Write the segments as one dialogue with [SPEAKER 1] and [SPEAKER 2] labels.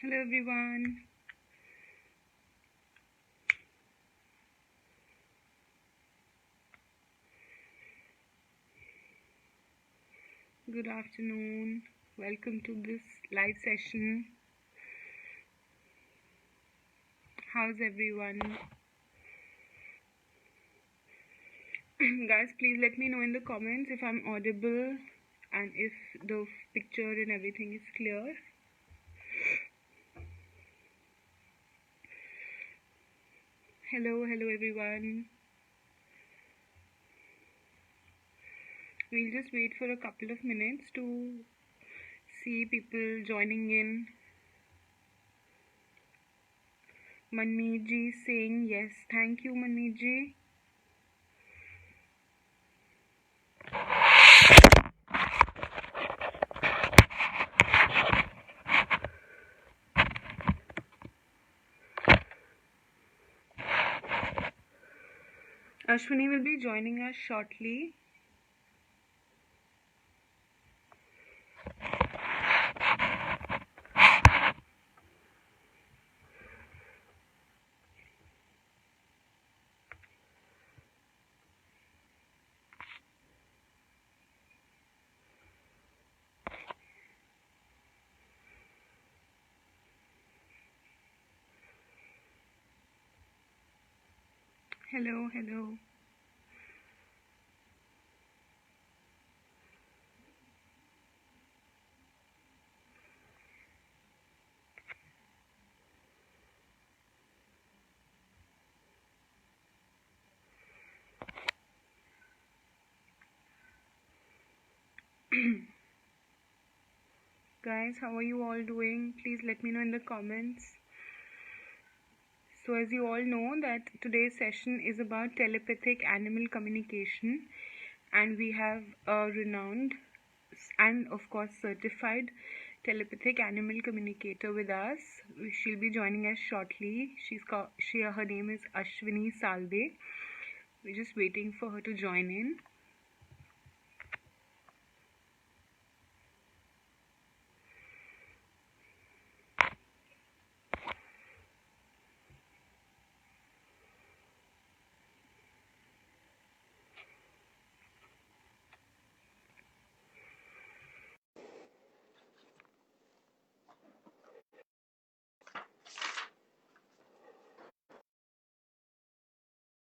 [SPEAKER 1] Hello everyone. Good afternoon. Welcome to this live session. How's everyone? Guys, please let me know in the comments if I'm audible and if the picture and everything is clear. Hello everyone. We'll just wait for a couple of minutes to see people joining in. Manmeet ji saying yes. Thank you, Manmeet ji. Ashwini will be joining us shortly. Hello. Guys, how are you all doing? Please let me know in the comments. So as you all know that today's session is about telepathic animal communication, and we have a renowned and of course certified telepathic animal communicator with us. She'll be joining us shortly. Her name is Ashwini Salve. We're just waiting for her to join in.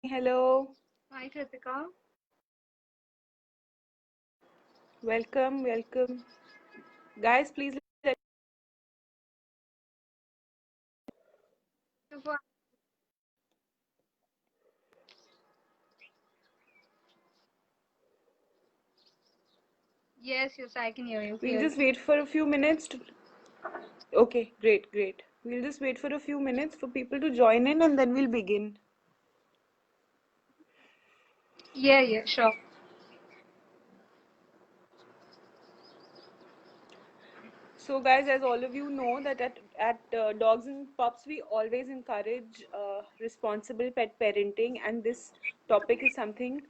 [SPEAKER 1] Hello.
[SPEAKER 2] Hi, Kritika.
[SPEAKER 1] Welcome. Guys, please let
[SPEAKER 2] Yes, I can hear you
[SPEAKER 1] We'll
[SPEAKER 2] clearly.
[SPEAKER 1] just wait for a few minutes to... Okay, great. We'll just wait for a few minutes for people to join in and then we'll begin.
[SPEAKER 2] Yeah, sure.
[SPEAKER 1] So guys, as all of you know that at Dogs and Pups, we always encourage responsible pet parenting, and this topic is something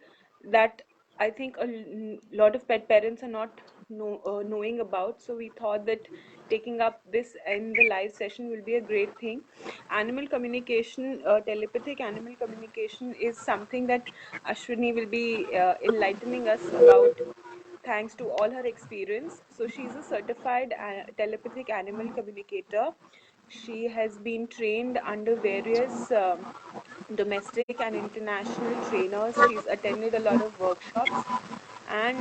[SPEAKER 1] that I think a lot of pet parents are not knowing about. So we thought that taking up this in the live session will be a great thing. Animal communication, telepathic animal communication is something that Ashwini will be enlightening us about thanks to all her experience. So she's a certified telepathic animal communicator. She has been trained under various domestic and international trainers. She's attended a lot of workshops, and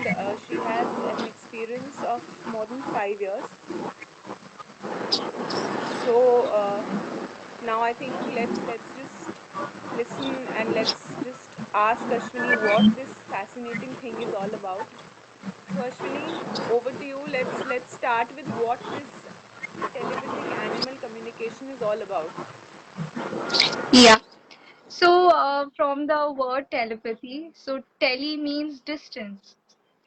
[SPEAKER 1] she has an experience of more than 5 years. So now I think let's just listen and let's just ask Ashwini what this fascinating thing is all about. So Ashwini, over to you. Let's start with what this telepathic animal communication is all about.
[SPEAKER 2] Yeah. So, from the word telepathy, so tele means distance,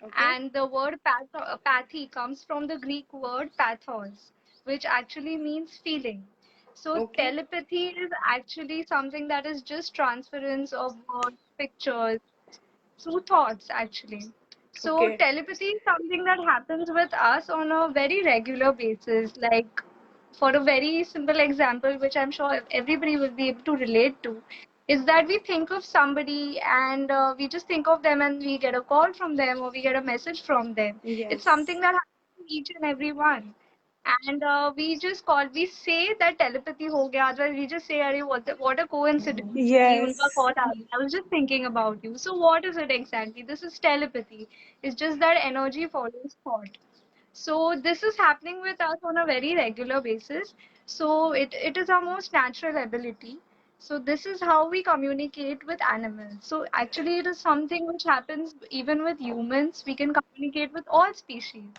[SPEAKER 1] Okay.
[SPEAKER 2] and the word pathy comes from the Greek word pathos, which actually means feeling. So,
[SPEAKER 1] Okay.
[SPEAKER 2] telepathy is actually something that is just transference of words, pictures, through thoughts, actually. So,
[SPEAKER 1] Okay.
[SPEAKER 2] telepathy is something that happens with us on a very regular basis, like for a very simple example, which I'm sure everybody will be able to relate to, is that we think of somebody and we just think of them and we get a call from them or we get a message from them. It's something
[SPEAKER 1] Yes.
[SPEAKER 2] that happens to each and every one. And we say that telepathy ho gaya, otherwise we just say, Arey, what a coincidence. कि उनका
[SPEAKER 1] Yes.
[SPEAKER 2] call आ गया. I was just thinking about you. So what is it exactly? This is telepathy. It's just that energy follows thought. So this is happening with us on a very regular basis. So it is our most natural ability. So this is how we communicate with animals. So actually it is something which happens even with humans. We can communicate with all species.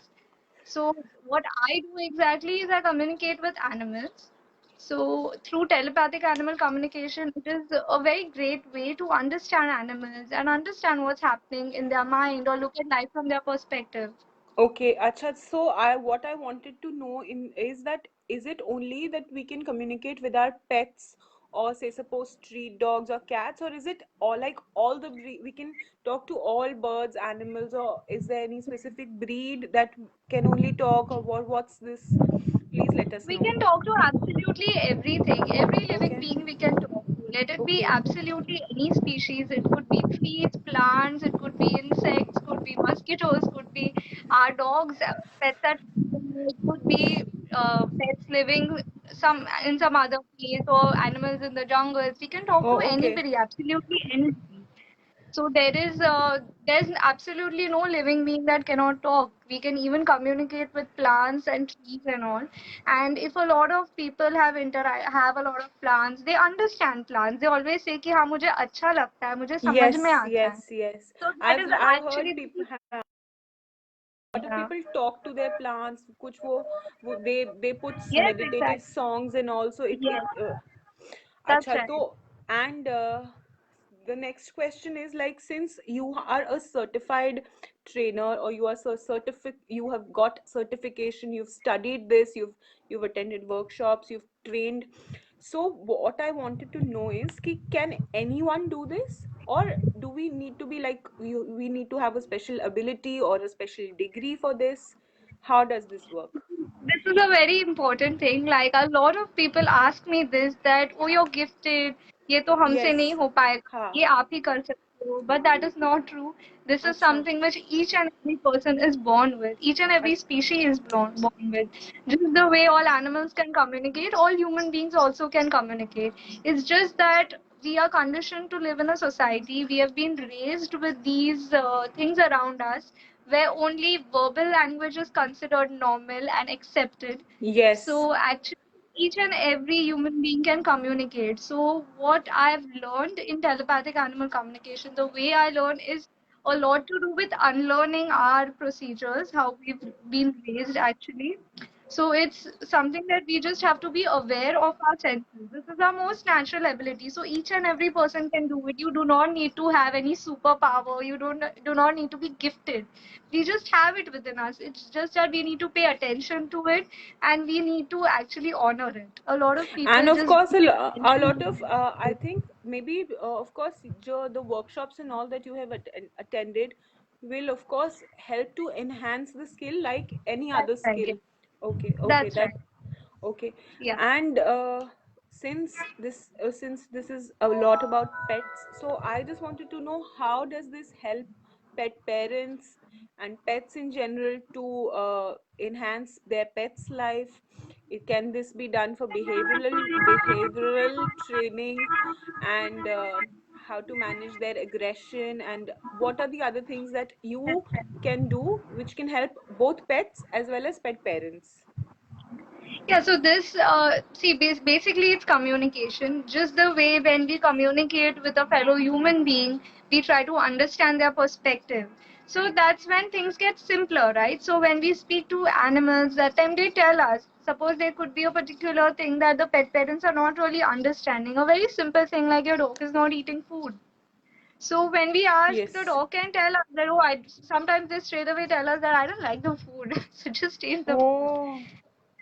[SPEAKER 2] So what I do exactly is I communicate with animals. So through telepathic animal communication, it is a very great way to understand animals and understand what's happening in their mind or look at life from their perspective.
[SPEAKER 1] Okay, acha. So I what I wanted to know in is that is it only that we can communicate with our pets or say suppose street dogs or cats, or is it all like all the breed we can talk to all birds, animals, or is there any specific breed that can only talk, or what's this? Please let us
[SPEAKER 2] We
[SPEAKER 1] know.
[SPEAKER 2] can talk to absolutely everything, every living
[SPEAKER 1] Okay.
[SPEAKER 2] being we can talk to. Let it be
[SPEAKER 1] Okay.
[SPEAKER 2] absolutely any species. It could be trees, plants, it could be insects, could be mosquitoes, could be our dogs, pets at home, it could be pets living some other place or animals in the jungles. We can talk to
[SPEAKER 1] Oh, okay.
[SPEAKER 2] anybody, absolutely anybody. So there's absolutely no living being that cannot talk. We can even communicate with plants and trees and all. And if a lot of people have a lot of plants, they understand plants. They always say कि हाँ मुझे अच्छा लगता है, मुझे समझ में
[SPEAKER 1] Yes,
[SPEAKER 2] आता है.
[SPEAKER 1] yes, yes.
[SPEAKER 2] So that
[SPEAKER 1] I've
[SPEAKER 2] is
[SPEAKER 1] I've heard
[SPEAKER 2] actually
[SPEAKER 1] people, lot of
[SPEAKER 2] yeah.
[SPEAKER 1] people talk to their plants. कुछ वो they put
[SPEAKER 2] Yes,
[SPEAKER 1] meditative
[SPEAKER 2] exactly.
[SPEAKER 1] songs and also it
[SPEAKER 2] Yes, that's
[SPEAKER 1] अच्छा
[SPEAKER 2] right.
[SPEAKER 1] तो and the next question is like since you are a certified trainer or you are you have got certification, you've studied this, you've attended workshops, you've trained. So what I wanted to know is can anyone do this, or do we need to be like we need to have a special ability or a special degree for this? How does this work?
[SPEAKER 2] This is a very important thing. Like a lot of people ask me this that oh you're gifted, ये तो हमसे नहीं
[SPEAKER 1] Yes.
[SPEAKER 2] हो पाएगा,
[SPEAKER 1] हाँ.
[SPEAKER 2] ये आप ही कर सकते हो. But that is not true. This is
[SPEAKER 1] अच्छा.
[SPEAKER 2] something which each and every person is born with. Each and every
[SPEAKER 1] अच्छा.
[SPEAKER 2] species is born with. Just the way all animals can communicate, all human beings also can communicate. It's just that we are conditioned to live in a society. We have been raised with these things around us where only verbal language is considered normal and accepted.
[SPEAKER 1] Yes.
[SPEAKER 2] So actually, each and every human being can communicate. So what I've learned in telepathic animal communication, the way I learn is a lot to do with unlearning our procedures, how we've been raised actually. So it's something that we just have to be aware of our senses. This is our most natural ability. So each and every person can do it. You do not need to have any superpower. You don't do not need to be gifted. We just have it within us. It's just that we need to pay attention to it and we need to actually honor it. A lot of
[SPEAKER 1] And
[SPEAKER 2] people
[SPEAKER 1] of
[SPEAKER 2] just
[SPEAKER 1] course
[SPEAKER 2] don't pay
[SPEAKER 1] a
[SPEAKER 2] attention
[SPEAKER 1] lot
[SPEAKER 2] to
[SPEAKER 1] of I
[SPEAKER 2] it.
[SPEAKER 1] think maybe of course the workshops and all that you have attended will of course help to enhance the skill like any
[SPEAKER 2] That's
[SPEAKER 1] other
[SPEAKER 2] right.
[SPEAKER 1] skill.
[SPEAKER 2] Yeah.
[SPEAKER 1] Okay, okay,
[SPEAKER 2] That's
[SPEAKER 1] that
[SPEAKER 2] right.
[SPEAKER 1] okay.
[SPEAKER 2] Yeah.
[SPEAKER 1] And since this is a lot about pets, so I just wanted to know how does this help pet parents and pets in general to enhance their pets' life? Can this be done for behavioral training and how to manage their aggression, and what are the other things that you
[SPEAKER 2] That's right.
[SPEAKER 1] can do which can help both pets as well as pet parents?
[SPEAKER 2] Yeah, so this, basically it's communication. Just the way when we communicate with a fellow human being, we try to understand their perspective. So that's when things get simpler, right? So when we speak to animals, that time they tell us, suppose there could be a particular thing that the pet parents are not really understanding. A very simple thing like your dog is not eating food. So when we ask, the
[SPEAKER 1] Yes.
[SPEAKER 2] dog can tell us that, oh, sometimes they straight away tell us that I don't like the food, so just taste the food.
[SPEAKER 1] Oh,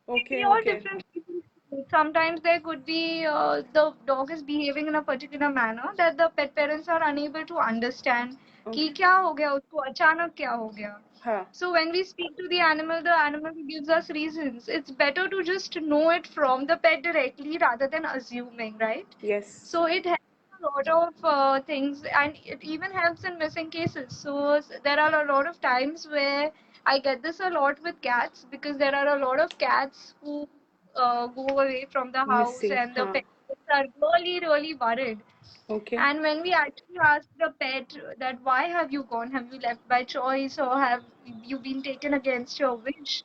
[SPEAKER 2] Be
[SPEAKER 1] okay,
[SPEAKER 2] all
[SPEAKER 1] okay.
[SPEAKER 2] different reasons. Sometimes there could be the dog is behaving in a particular manner that the pet parents are unable to understand. कि
[SPEAKER 1] Okay.
[SPEAKER 2] क्या हो गया उसको, अचानक क्या हो गया.
[SPEAKER 1] हाँ.
[SPEAKER 2] So when we speak to the animal gives us reasons. It's better to just know it from the pet directly rather than assuming, right?
[SPEAKER 1] Yes.
[SPEAKER 2] So it helps a lot of things, and it even helps in missing cases. So there are a lot of times where I get this a lot with cats, because there are a lot of cats who go away from the house,
[SPEAKER 1] Missing.
[SPEAKER 2] and the
[SPEAKER 1] Huh.
[SPEAKER 2] parents are really, really worried.
[SPEAKER 1] Okay.
[SPEAKER 2] And when we actually ask the pet that why have you gone? Have you left by choice, or have you been taken against your wish?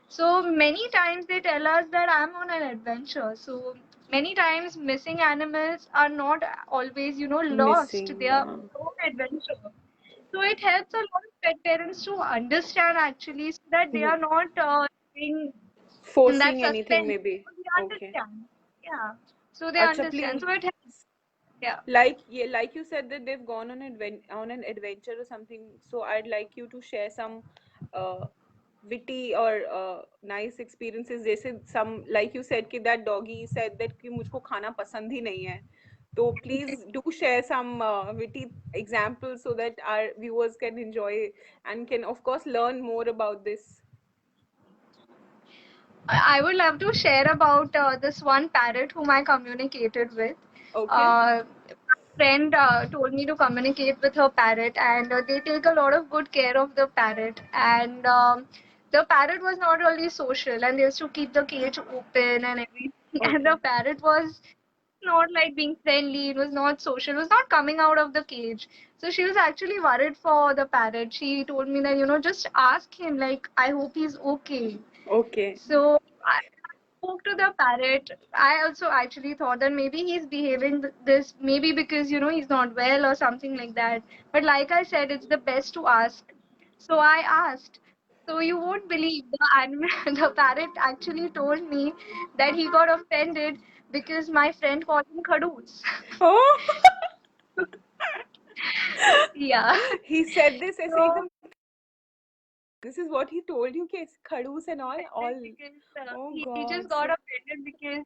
[SPEAKER 2] So many times they tell us that I'm on an adventure. So many times missing animals are not always, lost.
[SPEAKER 1] Missing.
[SPEAKER 2] They are
[SPEAKER 1] Yeah.
[SPEAKER 2] on adventure. So it helps a lot of pet parents to understand actually, so that they
[SPEAKER 1] Mhm.
[SPEAKER 2] are not living in that
[SPEAKER 1] Forcing anything,
[SPEAKER 2] suspense.
[SPEAKER 1] maybe.
[SPEAKER 2] So they
[SPEAKER 1] Okay.
[SPEAKER 2] understand. Yeah. So they
[SPEAKER 1] Acha,
[SPEAKER 2] understand.
[SPEAKER 1] please.
[SPEAKER 2] So it helps. Yeah.
[SPEAKER 1] Like, yeah, like you said that they've gone on an adventure or something. So I'd like you to share some uh, witty or nice experiences. जैसे some, like you said कि that doggy said that कि मुझको खाना पसंद ही नहीं है. So please do share some witty examples so that our viewers can enjoy and can of course learn more about this.
[SPEAKER 2] I would love to share about this one parrot whom I communicated with.
[SPEAKER 1] Okay.
[SPEAKER 2] My friend told me to communicate with her parrot, and they take a lot of good care of the parrot. And the parrot was not really social, and they used to keep the cage open and everything. And the
[SPEAKER 1] Okay.
[SPEAKER 2] parrot was not like being friendly, it was not social, it was not coming out of the cage. So she was actually worried for the parrot. She told me that, just ask him, like, I hope he's okay.
[SPEAKER 1] Okay.
[SPEAKER 2] So I spoke to the parrot. I also actually thought that maybe he's behaving this, maybe because, he's not well or something like that. But like I said, it's the best to ask. So I asked. So you won't believe, the animal, the parrot actually told me that he got offended because my friend called him Khadoos.
[SPEAKER 1] Oh.
[SPEAKER 2] Yeah.
[SPEAKER 1] He said this ऐसे
[SPEAKER 2] So
[SPEAKER 1] एकदम. This is what he told you, case khadus and all.
[SPEAKER 2] because
[SPEAKER 1] Oh
[SPEAKER 2] he just
[SPEAKER 1] God.
[SPEAKER 2] got
[SPEAKER 1] So
[SPEAKER 2] offended because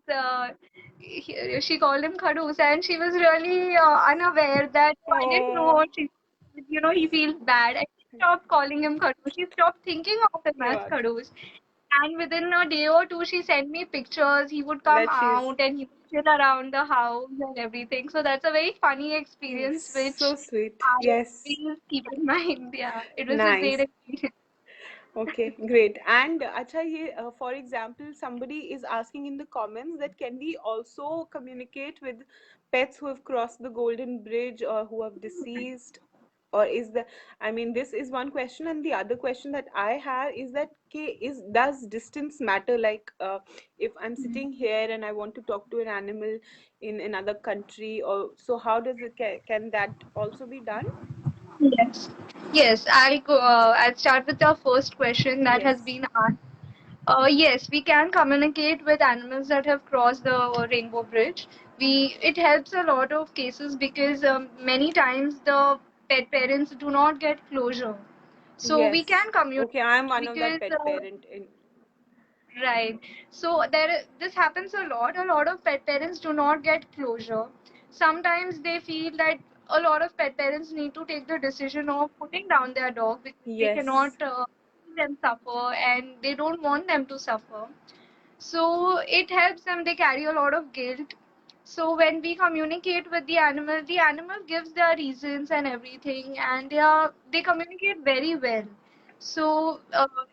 [SPEAKER 2] she called him Khadoos, and she was really unaware that I didn't know.
[SPEAKER 1] oh
[SPEAKER 2] He feels bad, and she stopped calling him Khadoos. She stopped thinking of him
[SPEAKER 1] ये
[SPEAKER 2] as
[SPEAKER 1] बात
[SPEAKER 2] Khadoos. And within a day or two, she sent me pictures. He would come
[SPEAKER 1] that she's
[SPEAKER 2] out and he would chill around the house and everything. So that's a very funny experience,
[SPEAKER 1] so
[SPEAKER 2] which
[SPEAKER 1] sweet.
[SPEAKER 2] I
[SPEAKER 1] Yes.
[SPEAKER 2] will keep in mind. Yeah, it was a great
[SPEAKER 1] Nice.
[SPEAKER 2] experience.
[SPEAKER 1] Okay, great. And acha ye, for example, somebody is asking in the comments that can we also communicate with pets who have crossed the Golden Bridge or who have deceased? Or is the, I mean, this is one question, and the other question that I have is that does distance matter? Like, if I'm sitting here and I want to talk to an animal in another country, or so, how does it can that also be done?
[SPEAKER 2] Yes. Yes, I'll go. I'll start with your first question that has
[SPEAKER 1] Yes.
[SPEAKER 2] been asked. Yes, we can communicate with animals that have crossed the Rainbow Bridge. It helps a lot of cases because many times the pet parents do not get closure. So we
[SPEAKER 1] Yes.
[SPEAKER 2] can
[SPEAKER 1] Okay, I'm
[SPEAKER 2] communicate
[SPEAKER 1] one of that
[SPEAKER 2] because
[SPEAKER 1] pet parent in.
[SPEAKER 2] right. So this happens a lot. A lot of pet parents do not get closure. Sometimes they feel that a lot of pet parents need to take the decision of putting down their dog because they cannot
[SPEAKER 1] Yes.
[SPEAKER 2] see them suffer, and they don't want them to suffer. So it helps them, they carry a lot of guilt. So when we communicate with the animal gives their reasons and everything, and they communicate very well. So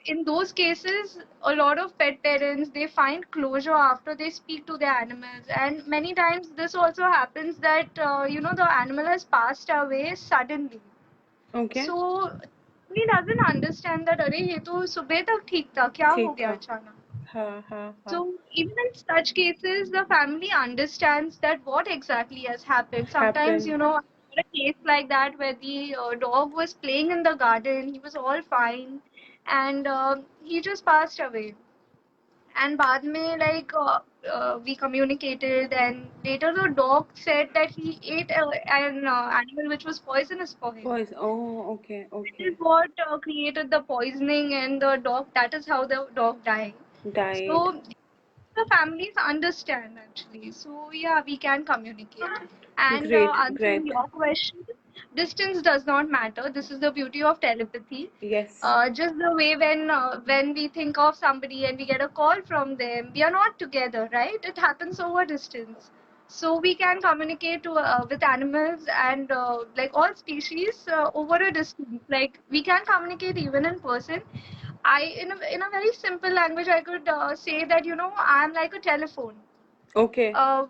[SPEAKER 2] in those cases, a lot of pet parents, they find closure after they speak to their animals. And many times this also happens that the animal has passed away suddenly.
[SPEAKER 1] Okay.
[SPEAKER 2] So he doesn't understand that, अरे ये तो सुबह तक ठीक था, क्या हो
[SPEAKER 1] ठीक
[SPEAKER 2] गया
[SPEAKER 1] था.
[SPEAKER 2] अचानक.
[SPEAKER 1] हाँ हाँ हाँ.
[SPEAKER 2] So even in such cases, the family understands that what exactly has happened. Sometimes,
[SPEAKER 1] Happened.
[SPEAKER 2] I had a case like that where the dog was playing in the garden, he was all fine, and he just passed away. And बाद में, like, we communicated, and later the dog said that he ate an animal which was poisonous for him.
[SPEAKER 1] Boys. Oh, okay,
[SPEAKER 2] This is
[SPEAKER 1] okay.
[SPEAKER 2] what created the poisoning, and the dog, that is how the dog died.
[SPEAKER 1] Died.
[SPEAKER 2] So the families understand actually. So yeah, we can communicate. And
[SPEAKER 1] Great,
[SPEAKER 2] answering
[SPEAKER 1] great.
[SPEAKER 2] your question, Distance does not matter. This is the beauty of telepathy.
[SPEAKER 1] Yes.
[SPEAKER 2] Just the way when we think of somebody and we get a call from them, we are not together, right? It happens over distance. So we can communicate with animals and like all species over a distance. Like we can communicate even in person. In a very simple language, I could say that I am like a telephone.
[SPEAKER 1] Okay.
[SPEAKER 2] uh,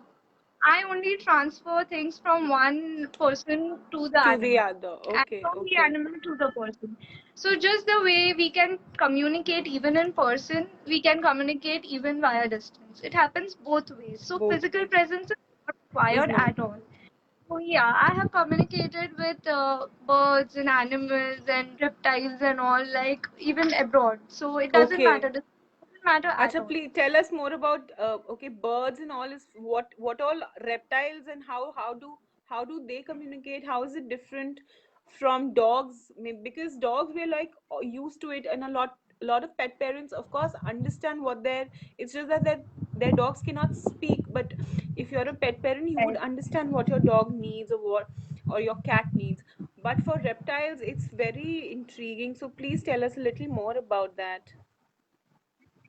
[SPEAKER 2] I only transfer things from one person to the
[SPEAKER 1] To the
[SPEAKER 2] animal
[SPEAKER 1] other.
[SPEAKER 2] and
[SPEAKER 1] Okay.
[SPEAKER 2] from the
[SPEAKER 1] Okay.
[SPEAKER 2] animal to the person. So, just the way we can communicate even in person, we can communicate even via distance. It happens both ways. So,
[SPEAKER 1] Both
[SPEAKER 2] physical
[SPEAKER 1] ways.
[SPEAKER 2] presence is not
[SPEAKER 1] Is
[SPEAKER 2] required
[SPEAKER 1] not.
[SPEAKER 2] at all. So, yeah, I have communicated with birds and animals and reptiles and all, like even abroad. So, it doesn't matter.
[SPEAKER 1] Okay.
[SPEAKER 2] It doesn't matter at
[SPEAKER 1] Acha,
[SPEAKER 2] all.
[SPEAKER 1] please tell us more about okay, birds and all is what all reptiles and how do they communicate? How is it different from dogs? Because dogs we're like used to it, and a lot of pet parents, of course, understand what they're. It's just that their dogs cannot speak, but if you're a pet parent, you would
[SPEAKER 2] Right.
[SPEAKER 1] understand what your dog needs or your cat needs. But for reptiles, it's very intriguing. So please tell us a little more about that.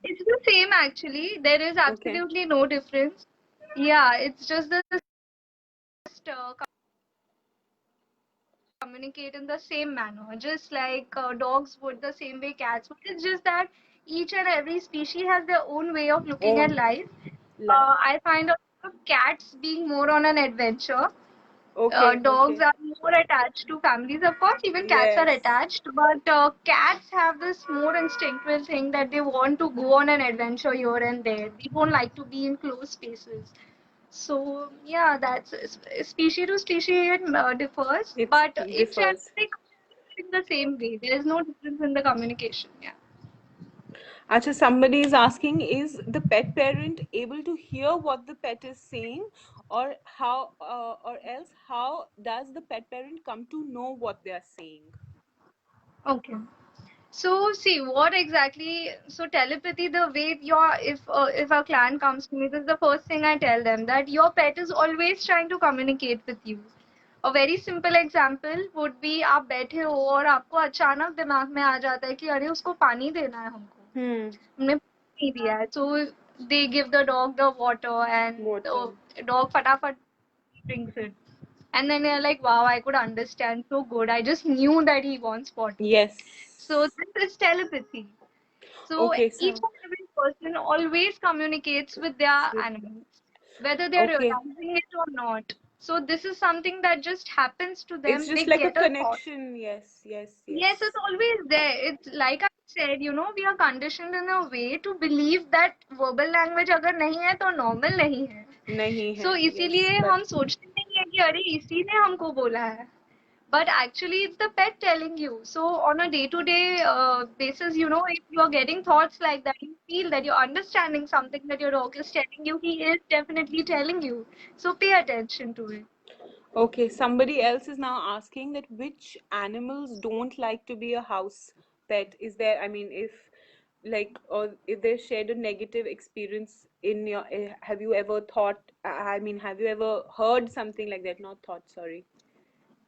[SPEAKER 2] It's the same actually. There is
[SPEAKER 1] Okay.
[SPEAKER 2] absolutely no difference. Yeah, it's just communicate in the same manner, just like dogs would, the same way cats would. It's just that each and every species has their own way of looking at
[SPEAKER 1] Own
[SPEAKER 2] life.
[SPEAKER 1] life.
[SPEAKER 2] I find a lot of cats being more on an adventure.
[SPEAKER 1] Okay,
[SPEAKER 2] Dogs
[SPEAKER 1] okay.
[SPEAKER 2] are more attached to families. Of course, even cats are
[SPEAKER 1] Yes.
[SPEAKER 2] attached, but cats have this more instinctual thing that they want to go on an adventure here and there. They don't like to be in closed spaces. So yeah, that's species to species it differs,
[SPEAKER 1] It
[SPEAKER 2] but in general
[SPEAKER 1] differs.
[SPEAKER 2] they communicate in the same way. There is no difference in the communication. Yeah.
[SPEAKER 1] Actually, somebody is asking, is the pet parent able to hear what the pet is saying, or else how does the pet parent come to know what they are saying?
[SPEAKER 2] Okay. So see what exactly. So telepathy, the way if a client comes to me, this is the first thing I tell them that your pet is always trying to communicate with you. A very simple example would be आप बैठे हो और आपको अचानक दिमाग में आ जाता है कि अरे उसको पानी देना है हमको
[SPEAKER 1] Hmm.
[SPEAKER 2] हमने नहीं दिया है so they give the dog the water and
[SPEAKER 1] Water.
[SPEAKER 2] the dog फटाफट drinks it and then they're like wow I could understand so good I just knew that he wants water so
[SPEAKER 1] Yes.
[SPEAKER 2] this is telepathy so
[SPEAKER 1] Okay,
[SPEAKER 2] each
[SPEAKER 1] so
[SPEAKER 2] and every person always communicates with their
[SPEAKER 1] with
[SPEAKER 2] animals whether they're
[SPEAKER 1] okay.
[SPEAKER 2] realizing it or not so this is something that just happens to
[SPEAKER 1] It's
[SPEAKER 2] them
[SPEAKER 1] just
[SPEAKER 2] they
[SPEAKER 1] like a
[SPEAKER 2] get a thought.
[SPEAKER 1] connection. Yes, yes,
[SPEAKER 2] Yes, it's
[SPEAKER 1] yes.
[SPEAKER 2] always there. It's like I said, we are conditioned in a way to believe that verbal language अगर नहीं है तो normal नहीं है.
[SPEAKER 1] नहीं है.
[SPEAKER 2] So
[SPEAKER 1] Yes,
[SPEAKER 2] इसीलिए
[SPEAKER 1] but
[SPEAKER 2] हम सोचते नहीं है कि अरे इसी ने हमको बोला है. But actually, it's the pet telling you. So on a day-to-day basis, if you are getting thoughts like that, you feel that you're understanding something that your dog is telling you, he is definitely telling you. So pay attention to it.
[SPEAKER 1] okay, somebody else is now asking that which animals don't like to be a house pet? Is there, I mean, if like, or if they shared a negative experience in your, have you ever thought, I mean, have you ever heard something like that? Not thought, sorry.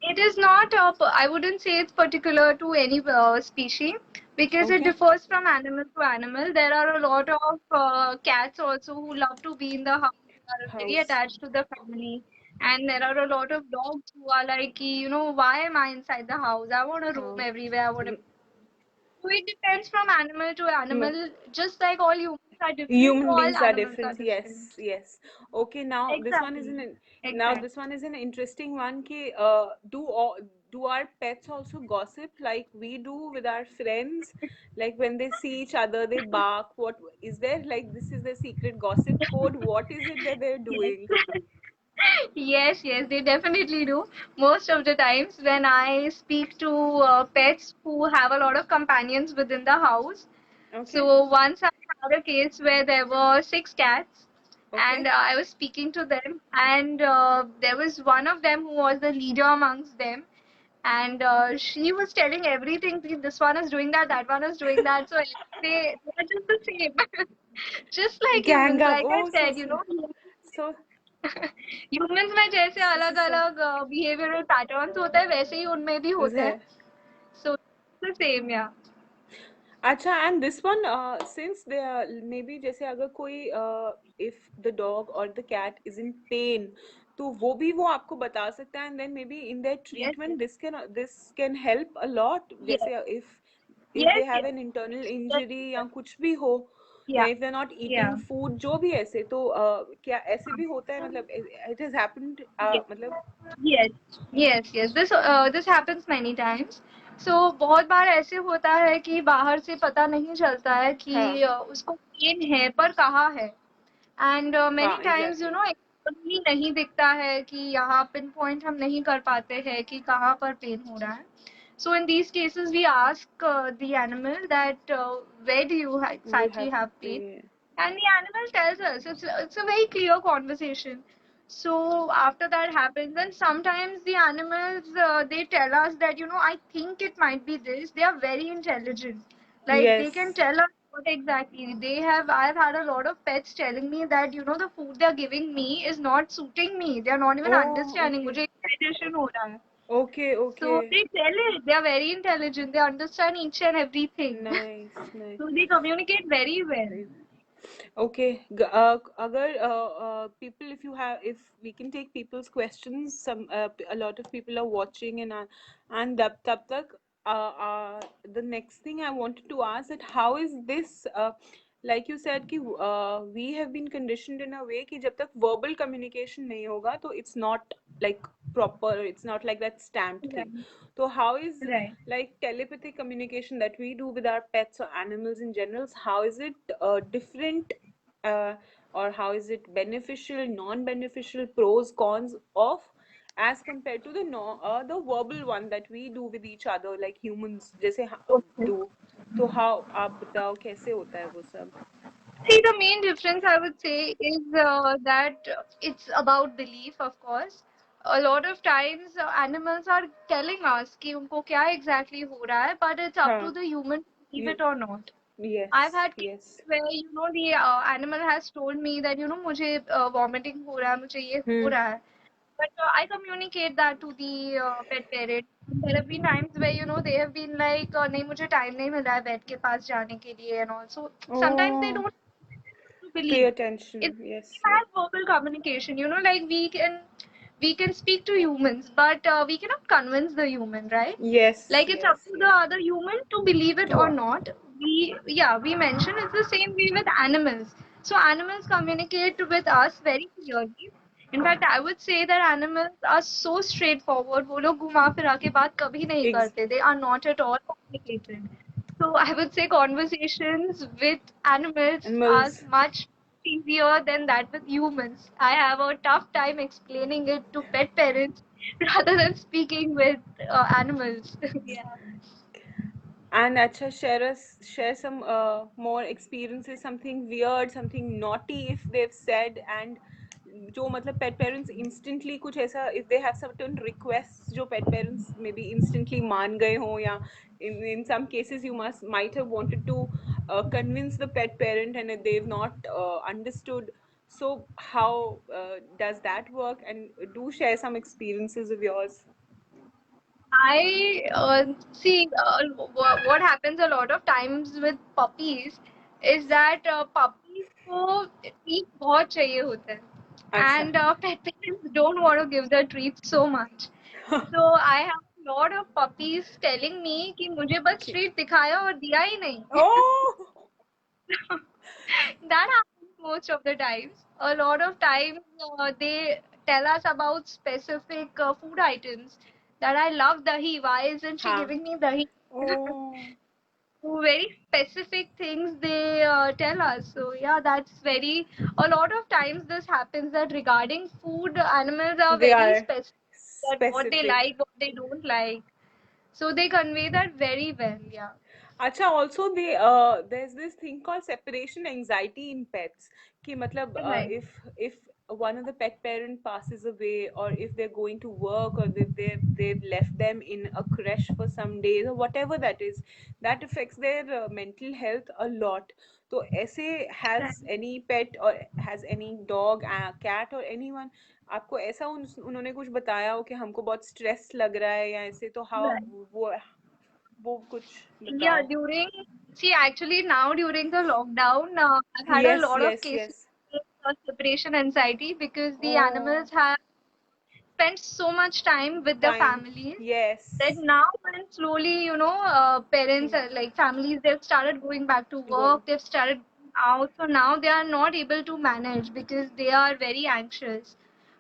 [SPEAKER 2] It is not, I wouldn't say it's particular to any species because it
[SPEAKER 1] Okay.
[SPEAKER 2] differs from animal to animal. There are a lot of cats also who love to be in the house, who are very
[SPEAKER 1] House.
[SPEAKER 2] attached to the family. And there are a lot of dogs who are like, why am I inside the house? I want a room
[SPEAKER 1] House.
[SPEAKER 2] everywhere. I want a...
[SPEAKER 1] Mm,
[SPEAKER 2] So it depends from animal to
[SPEAKER 1] mm.
[SPEAKER 2] animal, just like all humans are different,
[SPEAKER 1] Human
[SPEAKER 2] all
[SPEAKER 1] beings are
[SPEAKER 2] animals are
[SPEAKER 1] different. Yes,
[SPEAKER 2] different.
[SPEAKER 1] yes. Okay, now this one is
[SPEAKER 2] Exactly.
[SPEAKER 1] now
[SPEAKER 2] Exactly.
[SPEAKER 1] this one is an interesting one. Ki, do our pets also gossip like we do with our friends? Like when they see each other, they bark. What is there like? This is the secret gossip code. What is it that they're
[SPEAKER 2] Yes.
[SPEAKER 1] doing?
[SPEAKER 2] Yes, yes, they definitely do. Most of the times when I speak to pets who have a lot of companions within the house.
[SPEAKER 1] Okay,
[SPEAKER 2] So once I had a case where there were six cats and
[SPEAKER 1] okay.
[SPEAKER 2] I was speaking to them and there was one of them who was the leader amongst them and she was telling everything. "See, this one is doing that, that one is doing that. So they are just the same. Just like
[SPEAKER 1] Gang
[SPEAKER 2] humans,
[SPEAKER 1] up.
[SPEAKER 2] like I
[SPEAKER 1] Oh, so
[SPEAKER 2] said,
[SPEAKER 1] sweet. So.
[SPEAKER 2] Humans में जैसे अलग
[SPEAKER 1] So,
[SPEAKER 2] अलग behavioural patterns होते हैं वैसे ही उनमें भी होते हैं.
[SPEAKER 1] है.
[SPEAKER 2] So the same yeah.
[SPEAKER 1] अच्छा, and this one since they may be जैसे अगर कोई if the dog or the cat is in pen, तो वो आपको बता सकता है, एंड देन मे बी इन देयर
[SPEAKER 2] Yes,
[SPEAKER 1] treatment
[SPEAKER 2] yes,
[SPEAKER 1] this can help a lot,
[SPEAKER 2] yes,
[SPEAKER 1] जैसे if they
[SPEAKER 2] yes,
[SPEAKER 1] have
[SPEAKER 2] yes.
[SPEAKER 1] An internal
[SPEAKER 2] Yes,
[SPEAKER 1] injury या कुछ भी हो, या
[SPEAKER 2] yeah,
[SPEAKER 1] if they are not eating
[SPEAKER 2] yeah.
[SPEAKER 1] Food, जो भी ऐसे, तो क्या ऐसे भी होता है, मतलब इट हैज हैपेंड,
[SPEAKER 2] Yes,
[SPEAKER 1] मतलब.
[SPEAKER 2] yes, yes, yes. This happens many times. So बहुत बार ऐसे होता है कि बाहर से पता नहीं चलता है
[SPEAKER 1] हाँ
[SPEAKER 2] कि उसको पेन है पर कहाँ है. एंड
[SPEAKER 1] हाँ,
[SPEAKER 2] मेनी टाइम्स
[SPEAKER 1] एग्जैक्टली.
[SPEAKER 2] एक्चुअली नहीं दिखता है कि यहाँ पिन पॉइंट हम नहीं कर पाते हैं कि कहाँ पर पेन हो रहा है. So in these cases we ask the animal that where do you
[SPEAKER 1] You
[SPEAKER 2] exactly
[SPEAKER 1] have
[SPEAKER 2] have pain,
[SPEAKER 1] pain.
[SPEAKER 2] and the animal tells us. It's a very clear conversation. So after that happens, and sometimes the animals they tell us that I think it might be this. They are very intelligent. Like they can
[SPEAKER 1] Yes.
[SPEAKER 2] tell us what exactly they have. I've had a lot of pets telling me that the food they are giving me is not suiting me. They are not even
[SPEAKER 1] Oh,
[SPEAKER 2] understanding.
[SPEAKER 1] okay.
[SPEAKER 2] मुझे indigestion हो रहा है.
[SPEAKER 1] Okay,
[SPEAKER 2] So
[SPEAKER 1] okay.
[SPEAKER 2] they tell it. They are very intelligent. They understand each and everything.
[SPEAKER 1] Nice, nice.
[SPEAKER 2] So they communicate very well.
[SPEAKER 1] Very okay. Agar people, if we can take people's questions, a lot of people are watching, and tab tak, the next thing I wanted to ask, that how is this, like you said कि we have been conditioned in a way कि जब तक verbal communication नहीं होगा, तो it's not like proper, it's not like that stamped thing.
[SPEAKER 2] Right.
[SPEAKER 1] So how is,
[SPEAKER 2] Right.
[SPEAKER 1] like, telepathic communication that we do with our pets or animals in general, how is it different, uh, or how is it beneficial, non-beneficial, pros, cons of, as compared to the verbal one that we do with each other like humans जैसे
[SPEAKER 2] Okay.
[SPEAKER 1] do. तो how, आप बताओ कैसे होता है वो सब.
[SPEAKER 2] See, the main difference I would say is that it's about belief, of course. A lot of times animals are telling us कि उनको क्या exactly हो रहा है, but it's up to
[SPEAKER 1] हाँ.
[SPEAKER 2] the human to believe
[SPEAKER 1] You,
[SPEAKER 2] it or not. I've
[SPEAKER 1] yes,
[SPEAKER 2] had
[SPEAKER 1] yes.
[SPEAKER 2] cases where the animal has told me that मुझे vomiting हो रहा है, मुझे ये हो
[SPEAKER 1] Hmm.
[SPEAKER 2] रहा है. But I communicate that to the pet parent. There have been times where they have been like नहीं मुझे time नहीं मिल रहा है vet के पास जाने के लिए and all. So sometimes they
[SPEAKER 1] Oh,
[SPEAKER 2] don't to
[SPEAKER 1] pay
[SPEAKER 2] believe.
[SPEAKER 1] attention.
[SPEAKER 2] It's
[SPEAKER 1] Yes,
[SPEAKER 2] same
[SPEAKER 1] yes.
[SPEAKER 2] as verbal communication. Like we can speak to humans, but we cannot convince the human, right?
[SPEAKER 1] Yes,
[SPEAKER 2] Like it's up
[SPEAKER 1] yes,
[SPEAKER 2] to the
[SPEAKER 1] yes.
[SPEAKER 2] other human to believe it
[SPEAKER 1] To
[SPEAKER 2] or not. We mentioned it's the same way with animals. So animals communicate with us very clearly. In fact, I would say that animals are so straightforward. वो लोग घुमा फिरा के बात कभी नहीं
[SPEAKER 1] ex
[SPEAKER 2] करते. They are not at all complicated. So I would say conversations with animals are
[SPEAKER 1] animals.
[SPEAKER 2] much easier than that with humans. I have a tough time explaining it to pet parents rather than speaking with animals. Yeah.
[SPEAKER 1] And acha, share some more experiences, something weird, something naughty if they've said, and जो मतलब pet parents instantly कुछ ऐसा, if they have certain requests जो pet parents maybe instantly मान गए हों, या in some cases you might have wanted to convince the pet parent and they've not understood. So how does that work? And do share some experiences of yours.
[SPEAKER 2] I see what happens a lot of times with puppies is that puppies को treat बहुत चाहिए होते हैं,
[SPEAKER 1] अच्छा.
[SPEAKER 2] and pet parents don't want to give the treats so much. So I have a lot of puppies telling me कि मुझे बस
[SPEAKER 1] Okay.
[SPEAKER 2] treat दिखाया और दिया ही नहीं.
[SPEAKER 1] Oh.
[SPEAKER 2] That happens most of the times. A lot of times they tell us about specific food items that I love dahi. Why isn't she
[SPEAKER 1] हाँ.
[SPEAKER 2] giving me dahi?
[SPEAKER 1] Oh.
[SPEAKER 2] So very specific things they tell us. So yeah, that's very. A lot of times this happens that regarding food, animals are
[SPEAKER 1] They
[SPEAKER 2] very
[SPEAKER 1] are
[SPEAKER 2] specific that what they
[SPEAKER 1] specific.
[SPEAKER 2] like, what they don't like. So they convey that very well. Yeah.
[SPEAKER 1] अच्छा, also there's this thing called separation anxiety in pets, कि मतलब
[SPEAKER 2] Right.
[SPEAKER 1] if one of the pet parent passes away, or if they're going to work, or if they've left them in a creche for some days, or whatever that is, that affects their mental health a lot. तो ऐसे has
[SPEAKER 2] Right.
[SPEAKER 1] any pet or has any dog, cat or anyone, आपको ऐसा उन्होंने कुछ बताया हो कि हमको बहुत स्ट्रेस लग रहा है या ऐसे, तो how
[SPEAKER 2] Right.
[SPEAKER 1] वो कुछ
[SPEAKER 2] Yeah,
[SPEAKER 1] बताओ.
[SPEAKER 2] see, actually now during the lockdown, I've had a
[SPEAKER 1] Yes,
[SPEAKER 2] lot of
[SPEAKER 1] yes,
[SPEAKER 2] cases
[SPEAKER 1] yes.
[SPEAKER 2] of separation anxiety because the
[SPEAKER 1] Oh,
[SPEAKER 2] animals have spent so much time with the
[SPEAKER 1] time.
[SPEAKER 2] families that
[SPEAKER 1] Yes.
[SPEAKER 2] now when slowly, parents,
[SPEAKER 1] Hmm.
[SPEAKER 2] like families, they've started going back to
[SPEAKER 1] Going.
[SPEAKER 2] work, they've started out, so now they are not able to manage because they are very anxious.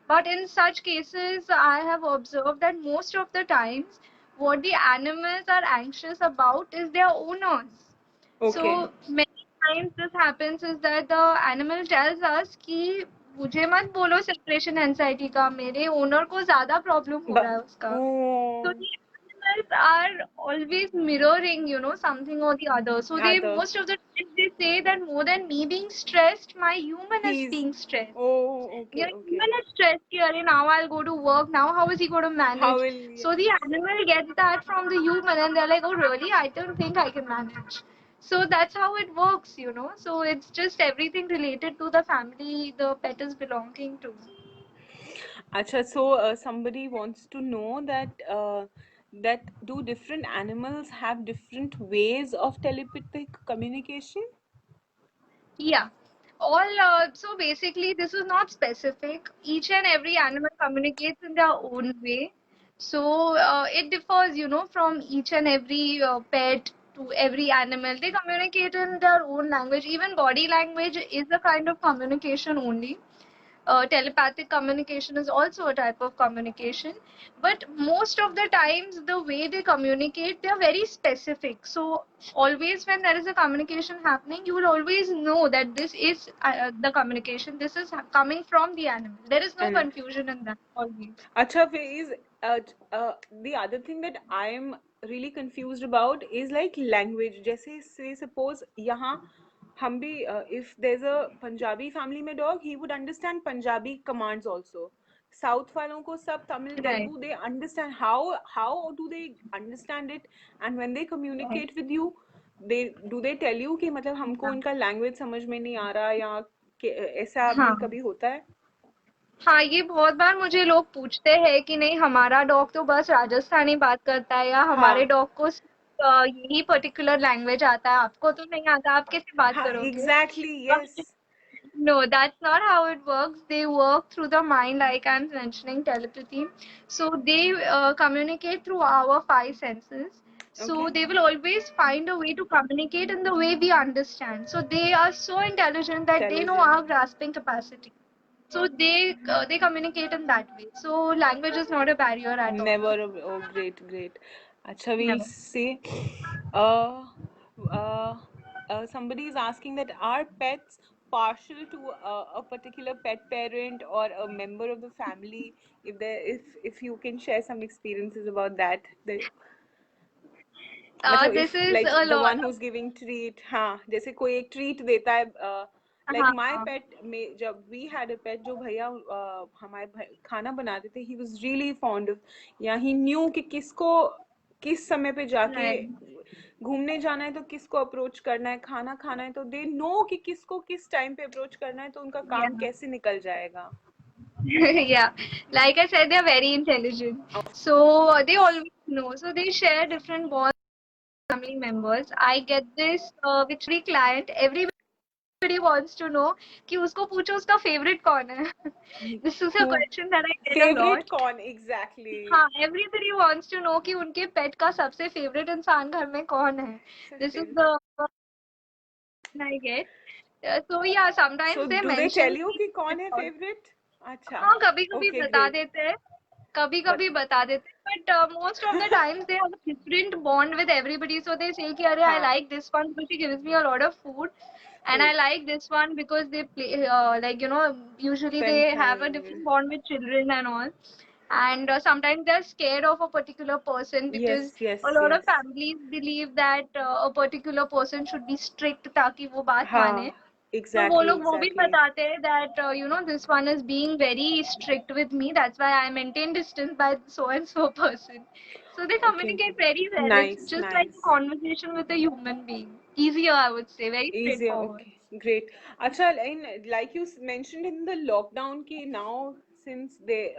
[SPEAKER 2] But in such cases, I have observed that most of the times, what the animals are anxious about is their owners.
[SPEAKER 1] Okay.
[SPEAKER 2] So many times this happens is that the animal tells us कि मुझे मत बोलो separation anxiety का, मेरे owner को ज़्यादा problem हो रहा
[SPEAKER 1] But
[SPEAKER 2] है उसका. So
[SPEAKER 1] oh,
[SPEAKER 2] the animals are always mirroring, something or the other. So they
[SPEAKER 1] other.
[SPEAKER 2] most of the time they say that more than me being stressed, my human is
[SPEAKER 1] He's.
[SPEAKER 2] being stressed.
[SPEAKER 1] Oh,
[SPEAKER 2] Yeah,
[SPEAKER 1] okay, okay.
[SPEAKER 2] human is stressed here. Now I'll go to work. Now how is he going to
[SPEAKER 1] How
[SPEAKER 2] manage?
[SPEAKER 1] will,
[SPEAKER 2] So
[SPEAKER 1] yes.
[SPEAKER 2] the animal gets that from the human, and they're like, oh really? I don't think I can manage. So that's how it works. So it's just everything related to the family the pet is belonging to.
[SPEAKER 1] Acha, so somebody wants to know that do different animals have different ways of telepathic communication?
[SPEAKER 2] Yeah. So basically, this is not specific. Each and every animal communicates in their own way. So it differs, from each and every pet to every animal. They communicate in their own language. Even body language is a kind of communication only. Telepathic communication is also a type of communication, but most of the times the way they communicate, they are very specific. So always when there is a communication happening, you will always know that this is the communication, this is coming from the animal. There is no
[SPEAKER 1] And
[SPEAKER 2] confusion in that always.
[SPEAKER 1] Acha, Faiz, the other thing that I'm really confused about is like language. जैसे say suppose यहाँ हम भी if there's a Punjabi family में dog, he would understand Punjabi commands also. South वालों को सब Tamil,
[SPEAKER 2] Right.
[SPEAKER 1] Telugu, they understand how do they understand it, and when they
[SPEAKER 2] Right.
[SPEAKER 1] communicate with you, they tell you कि मतलब हमको इनका language समझ में नहीं आ रहा, या ऐसा भी
[SPEAKER 2] हाँ.
[SPEAKER 1] कभी होता है?
[SPEAKER 2] हाँ, ये बहुत बार मुझे लोग पूछते हैं कि नहीं हमारा डॉग तो बस राजस्थानी बात करता है या हमारे
[SPEAKER 1] हाँ.
[SPEAKER 2] डॉग को सिर्फ यही पर्टिकुलर लैंग्वेज आता है, आपको तो नहीं आता, आप कैसे बात
[SPEAKER 1] हाँ,
[SPEAKER 2] करोगे?
[SPEAKER 1] exactly,
[SPEAKER 2] But
[SPEAKER 1] yes.
[SPEAKER 2] no, that's not how it works. They work through the mind, like I'm mentioning telepathy. So they communicate through our five senses. So
[SPEAKER 1] Okay.
[SPEAKER 2] they will always find a way to communicate in the way we understand. So they are so intelligent that they know
[SPEAKER 1] Intelligent.
[SPEAKER 2] our grasping capacity. So they communicate in that way. So language is not a barrier at all.
[SPEAKER 1] Never. Oh, great, great. Acha, we'll
[SPEAKER 2] Never.
[SPEAKER 1] see. Uh, uh, Somebody is asking that are pets partial to a particular pet parent or a member of the family? If you can share some experiences about that. मतलब
[SPEAKER 2] This
[SPEAKER 1] if
[SPEAKER 2] is
[SPEAKER 1] like
[SPEAKER 2] a
[SPEAKER 1] the
[SPEAKER 2] lot
[SPEAKER 1] one
[SPEAKER 2] of
[SPEAKER 1] who's giving treat, हाँ, जैसे कोई एक treat देता है, like
[SPEAKER 2] हाँ
[SPEAKER 1] my
[SPEAKER 2] हाँ
[SPEAKER 1] pet में जब we had a pet, जो भैया हमारे खाना बनाते थे, he was really fond of, या he knew कि किसको किस समय पे जाके
[SPEAKER 2] right.
[SPEAKER 1] घूमने जाना है, तो किसको अप्रोच करना है, खाना खाना है, तो दे नो कि किसको किस टाइम पे अप्रोच करना है, तो उनका
[SPEAKER 2] Yeah.
[SPEAKER 1] काम कैसे निकल जाएगा.
[SPEAKER 2] Yeah, like I said, they're very intelligent. So they always know. So they share different bonds with family members. I get this with every client. Everybody wants to know कि उसको पूछो उसका favorite कौन है. This is a
[SPEAKER 1] Who
[SPEAKER 2] question that I get a
[SPEAKER 1] favorite
[SPEAKER 2] lot.
[SPEAKER 1] कौन exactly?
[SPEAKER 2] हाँ, everybody wants to know कि उनके pet का सबसे favorite इंसान घर में कौन है.
[SPEAKER 1] Such
[SPEAKER 2] This is
[SPEAKER 1] favorite.
[SPEAKER 2] the question I get. So yeah,
[SPEAKER 1] So
[SPEAKER 2] sometimes they
[SPEAKER 1] do they tell
[SPEAKER 2] mention
[SPEAKER 1] you कि कौन है favorite? अच्छा.
[SPEAKER 2] हाँ कभी कभी
[SPEAKER 1] Okay,
[SPEAKER 2] बता
[SPEAKER 1] great.
[SPEAKER 2] देते हैं कभी
[SPEAKER 1] But
[SPEAKER 2] कभी बता देते हैं but most of the times they have a different bond with everybody so they say कि अरे आई
[SPEAKER 1] हाँ,
[SPEAKER 2] like this one because she gives me a lot of food and I
[SPEAKER 1] food,
[SPEAKER 2] like this one because they play like usually they
[SPEAKER 1] spend
[SPEAKER 2] have a
[SPEAKER 1] time.
[SPEAKER 2] different bond with children and all and sometimes they're scared of a particular person because
[SPEAKER 1] Yes, yes,
[SPEAKER 2] a lot
[SPEAKER 1] yes.
[SPEAKER 2] of families believe that a particular person should be strict ताकि वो बात
[SPEAKER 1] हाँ,
[SPEAKER 2] माने तो वो
[SPEAKER 1] Exactly,
[SPEAKER 2] लोग वो भी
[SPEAKER 1] exactly.
[SPEAKER 2] बताते हैं that this one is being very strict with me. That's why I maintain distance by so and so person. So they
[SPEAKER 1] Okay,
[SPEAKER 2] communicate very well. It's
[SPEAKER 1] nice,
[SPEAKER 2] just like a
[SPEAKER 1] nice.
[SPEAKER 2] conversation with a human being. Easier, I would say, very
[SPEAKER 1] Easier,
[SPEAKER 2] straightforward.
[SPEAKER 1] okay, great. Acha, like you mentioned in the lockdown, ki now since they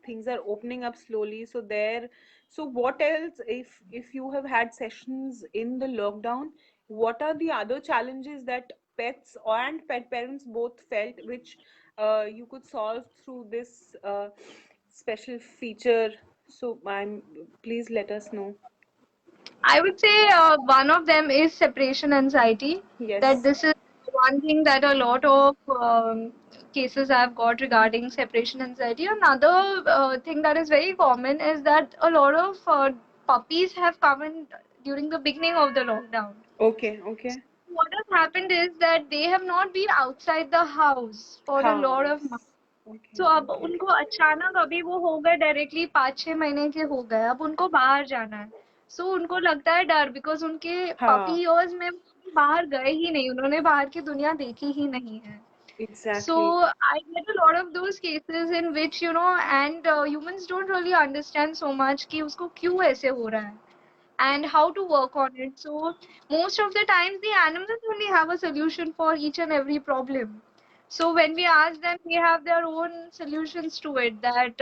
[SPEAKER 1] things are opening up slowly, so there, so what else if you have had sessions in the lockdown, what are the other challenges that pets and pet parents both felt, which you could solve through this special feature? So I'm please let us know.
[SPEAKER 2] I would say one of them is separation anxiety. That
[SPEAKER 1] Yes.
[SPEAKER 2] this is one thing that a lot of cases I've got regarding separation anxiety. Another thing that is very common is that a lot of puppies have come in during the beginning of the lockdown.
[SPEAKER 1] Okay, okay.
[SPEAKER 2] What has happened is that they have not been outside the house for a lot of months.
[SPEAKER 1] House.
[SPEAKER 2] तो
[SPEAKER 1] Okay,
[SPEAKER 2] अब
[SPEAKER 1] okay.
[SPEAKER 2] उनको अचानक अभी वो हो गए directly 5-6 महीने के हो गए अब उनको बाहर जाना है सो उनको लगता है डर बिकॉज उनके पपी
[SPEAKER 1] हाँ,
[SPEAKER 2] इयर्स में बाहर गए ही नहीं उन्होंने बाहर की दुनिया देखी ही नहीं है so
[SPEAKER 1] exactly.
[SPEAKER 2] I get a lot of those cases in which and humans don't really understand so much कि उसको क्यों ऐसे हो रहा है and how to work on it. So most of the times the animals only have a solution for each and every problem. So when we ask them, they have their own solutions to it that,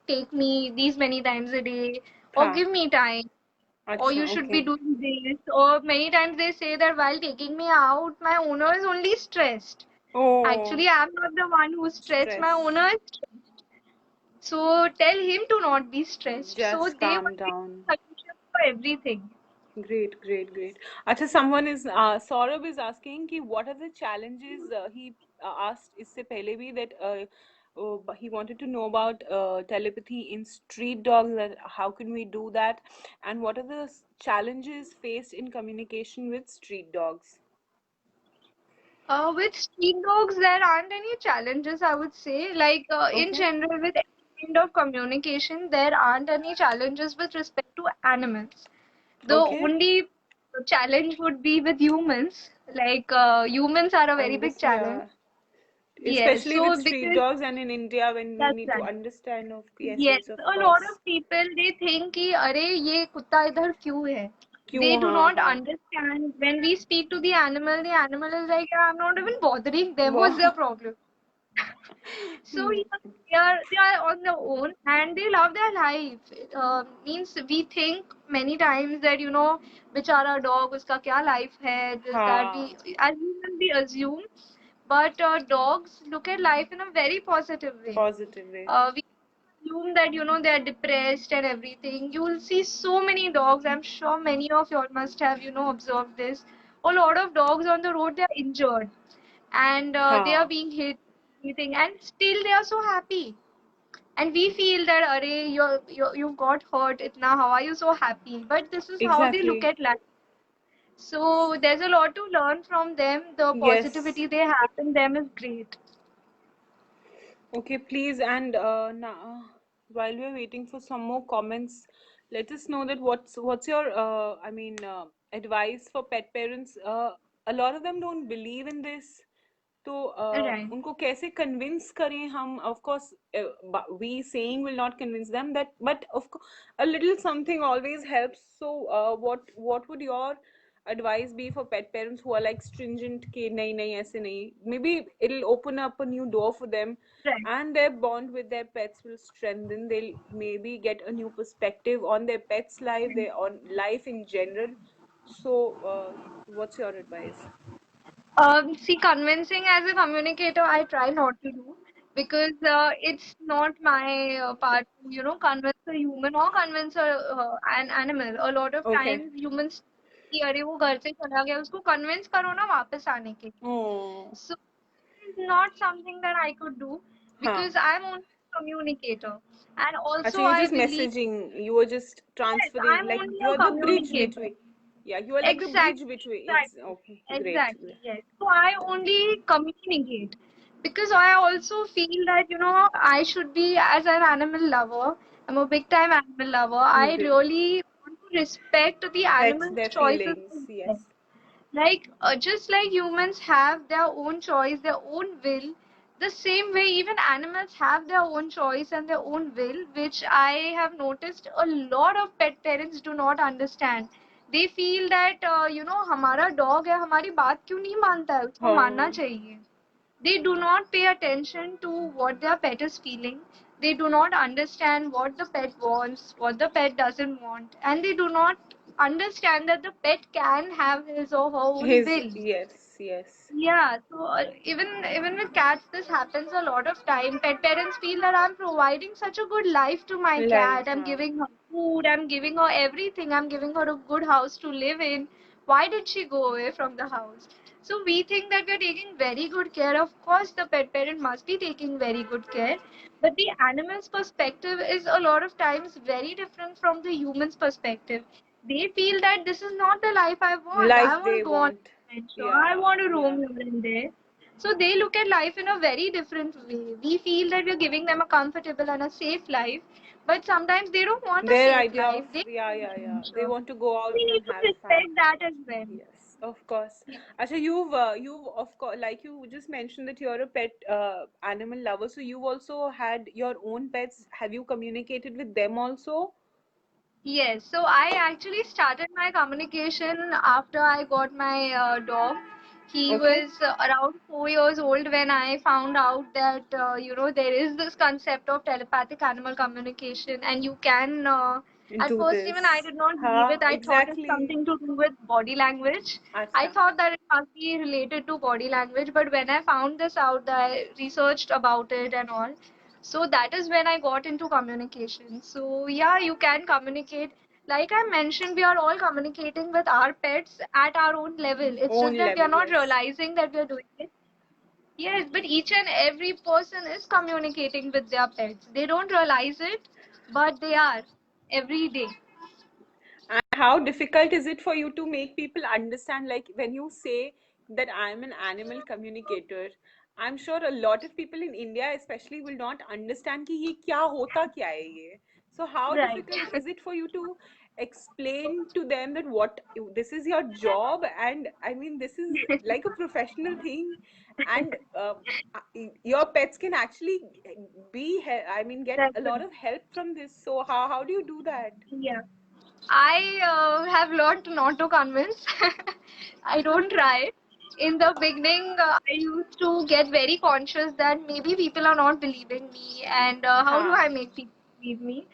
[SPEAKER 2] take me these many times a day or
[SPEAKER 1] हाँ,
[SPEAKER 2] give me time or
[SPEAKER 1] अच्छा,
[SPEAKER 2] you should be
[SPEAKER 1] okay.
[SPEAKER 2] doing this or many times they say that while taking me out, my owner is only stressed.
[SPEAKER 1] Oh,
[SPEAKER 2] Actually, I'm not the one who's stressed. My
[SPEAKER 1] stress.
[SPEAKER 2] owner is stressed. So tell him to not be stressed. So
[SPEAKER 1] Just
[SPEAKER 2] they
[SPEAKER 1] calm
[SPEAKER 2] would be
[SPEAKER 1] down.
[SPEAKER 2] solution for everything.
[SPEAKER 1] Great, great, great. Acha, someone is, Saurabh is asking कि what are the challenges he asked इससे पहले भी that he wanted to know about telepathy in street dogs, that how can we do that, and what are the challenges faced in communication with street dogs?
[SPEAKER 2] With street dogs, there aren't any challenges, I would say. Like in
[SPEAKER 1] Okay,
[SPEAKER 2] general, with any kind of communication, there aren't any challenges with respect to animals. The
[SPEAKER 1] okay.
[SPEAKER 2] only challenge would be with humans. Like humans are a very big challenge.
[SPEAKER 1] Yeah,
[SPEAKER 2] Yes,
[SPEAKER 1] especially with
[SPEAKER 2] so
[SPEAKER 1] street
[SPEAKER 2] because
[SPEAKER 1] dogs and in India when we
[SPEAKER 2] that's
[SPEAKER 1] need to
[SPEAKER 2] right.
[SPEAKER 1] understand of yes,
[SPEAKER 2] Yes,
[SPEAKER 1] yes, of
[SPEAKER 2] a lot
[SPEAKER 1] course.
[SPEAKER 2] of people they think कि अरे ये कुत्ता इधर क्यों है? They
[SPEAKER 1] क्यों
[SPEAKER 2] do
[SPEAKER 1] हाँ
[SPEAKER 2] not
[SPEAKER 1] हाँ
[SPEAKER 2] understand. When we speak to the animal is like, I'm not even bothering them.
[SPEAKER 1] वो
[SPEAKER 2] What's their problem? So yeah, they are on their own and they love their life. Means we think many times that बेचारा dog उसका क्या life है, this that
[SPEAKER 1] हाँ
[SPEAKER 2] we as humans we assume, but dogs look at life in a very positive way.
[SPEAKER 1] positive way
[SPEAKER 2] We assume that they're depressed and everything. You will see so many dogs. I'm sure many of y'all must have observed this. A lot of dogs on the road they are injured and they are
[SPEAKER 1] हाँ
[SPEAKER 2] being hit, anything, and still they are so happy. And we feel that, Arey, you got hurt, itna, how are you so happy? But this is how they look
[SPEAKER 1] exactly
[SPEAKER 2] at life. So there's a lot to learn from them. The
[SPEAKER 1] yes
[SPEAKER 2] positivity they have in them is great.
[SPEAKER 1] okay please and now while we're waiting for some more comments let us know that what's your advice for pet parents a lot of them don't believe in this तो
[SPEAKER 2] Right.
[SPEAKER 1] उनको कैसे convince करें हम of course we saying will not convince them that but of a little something always helps so what would your advice be for pet parents who are like stringent कि नहीं नहीं ऐसे नहीं maybe it'll open up a new door for them
[SPEAKER 2] Right.
[SPEAKER 1] and their bond with their pets will strengthen they'll maybe get a new perspective on their pets life their on life in general so what's your advice
[SPEAKER 2] See, convincing as a communicator, I try not to do because it's not my part to, convince a human or convince an animal. A lot of
[SPEAKER 1] okay
[SPEAKER 2] times humans कि अरे वो घर से चला गया उसको convince करो ना वापस आने के लिए.
[SPEAKER 1] oh
[SPEAKER 2] So it's not something that I could do
[SPEAKER 1] हाँ
[SPEAKER 2] because I'm only a communicator and
[SPEAKER 1] अच्छा
[SPEAKER 2] also
[SPEAKER 1] you're
[SPEAKER 2] I
[SPEAKER 1] just
[SPEAKER 2] believe
[SPEAKER 1] messaging you were just
[SPEAKER 2] yes,
[SPEAKER 1] transferring
[SPEAKER 2] I'm
[SPEAKER 1] like
[SPEAKER 2] only a
[SPEAKER 1] you're the bridge
[SPEAKER 2] communicator.
[SPEAKER 1] between yeah you are like the bridge
[SPEAKER 2] Exactly,
[SPEAKER 1] between it's
[SPEAKER 2] exactly,
[SPEAKER 1] okay great
[SPEAKER 2] exactly, yes. So I only communicate because I also feel that, I should be, as an animal lover, I'm a big time animal lover. I
[SPEAKER 1] great
[SPEAKER 2] really want to respect the
[SPEAKER 1] pets
[SPEAKER 2] animal's
[SPEAKER 1] their
[SPEAKER 2] choices
[SPEAKER 1] feelings
[SPEAKER 2] as well.
[SPEAKER 1] yes
[SPEAKER 2] Like, just like humans have their own choice, their own will, the same way even animals have their own choice and their own will, which I have noticed a lot of pet parents do not understand. They feel that, हमारा dog है, हमारी बात क्यों नहीं मानता है, उसको मानना
[SPEAKER 1] हाँ.
[SPEAKER 2] चाहिए. They do not pay attention to what their pet is feeling. They do not understand what the pet wants, what the pet doesn't want, and they do not understand that the pet can have his or her own
[SPEAKER 1] His,
[SPEAKER 2] will.
[SPEAKER 1] yes, yes.
[SPEAKER 2] Yeah, so even with cats, this happens a lot of time. Pet parents feel that I'm providing such a good life to my
[SPEAKER 1] Life,
[SPEAKER 2] cat. I'm
[SPEAKER 1] हाँ.
[SPEAKER 2] giving her food. I'm giving her everything. I'm giving her a good house to live in. Why did she go away from the house? So we think that we're taking very good care. Of course, the pet parent must be taking very good care. But the animal's perspective is a lot of times very different from the human's perspective. They feel that this is not the life I want.
[SPEAKER 1] Life
[SPEAKER 2] I want to
[SPEAKER 1] they
[SPEAKER 2] go on
[SPEAKER 1] want.
[SPEAKER 2] adventure. I
[SPEAKER 1] Yeah,
[SPEAKER 2] want to roam
[SPEAKER 1] yeah.
[SPEAKER 2] here and there. So they look at life in a very different way. We feel that we're giving them a comfortable and a safe life, but sometimes they don't want a
[SPEAKER 1] Their
[SPEAKER 2] safe
[SPEAKER 1] idea
[SPEAKER 2] life.
[SPEAKER 1] of,
[SPEAKER 2] They
[SPEAKER 1] yeah,
[SPEAKER 2] want
[SPEAKER 1] yeah, yeah. They
[SPEAKER 2] adventure.
[SPEAKER 1] want to go
[SPEAKER 2] We
[SPEAKER 1] out
[SPEAKER 2] need
[SPEAKER 1] and
[SPEAKER 2] to
[SPEAKER 1] have
[SPEAKER 2] respect
[SPEAKER 1] fun.
[SPEAKER 2] that as well.
[SPEAKER 1] Yes, of course.
[SPEAKER 2] Yeah.
[SPEAKER 1] Acha, you've of course, like you just mentioned that you're a pet animal lover. So you've also had your own pets. Have you communicated with them also?
[SPEAKER 2] Yes, so I actually started my communication after I got my dog. He
[SPEAKER 1] Okay.
[SPEAKER 2] was around 4 years old when I found out that there is this concept of telepathic animal communication, and you can. At
[SPEAKER 1] Do
[SPEAKER 2] first, even I
[SPEAKER 1] this.
[SPEAKER 2] did not believe
[SPEAKER 1] Ha,
[SPEAKER 2] it. I thought it's
[SPEAKER 1] exactly.
[SPEAKER 2] something to do with body language. I
[SPEAKER 1] Acha.
[SPEAKER 2] thought that it must be related to body language, but when I found this out, I researched about it and all. So that is when I got into communication. So yeah, you can communicate. Like I mentioned, we are all communicating with our pets at our own level. It's just
[SPEAKER 1] Own
[SPEAKER 2] that we are
[SPEAKER 1] level,
[SPEAKER 2] not
[SPEAKER 1] yes.
[SPEAKER 2] realizing that we are doing it. Yes, but each and every person is communicating with their pets. They don't realize it, but they are every day.
[SPEAKER 1] And how difficult is it for you to make people understand, like when you say that I'm an animal communicator, I'm sure a lot of people in India especially will not understand कि ये क्या होता क्या है ये. So how
[SPEAKER 2] Right.
[SPEAKER 1] difficult is it for you to explain to them that what this is your job, and I mean this is like a professional thing, and your pets can actually I mean get
[SPEAKER 2] That's
[SPEAKER 1] a lot
[SPEAKER 2] right.
[SPEAKER 1] of help from this. So how do you do that?
[SPEAKER 2] Yeah. I have learned not to convince. I don't try. In the beginning, I used to get very conscious that maybe people are not believing me, and how do
[SPEAKER 1] Ha.
[SPEAKER 2] I make people believe me?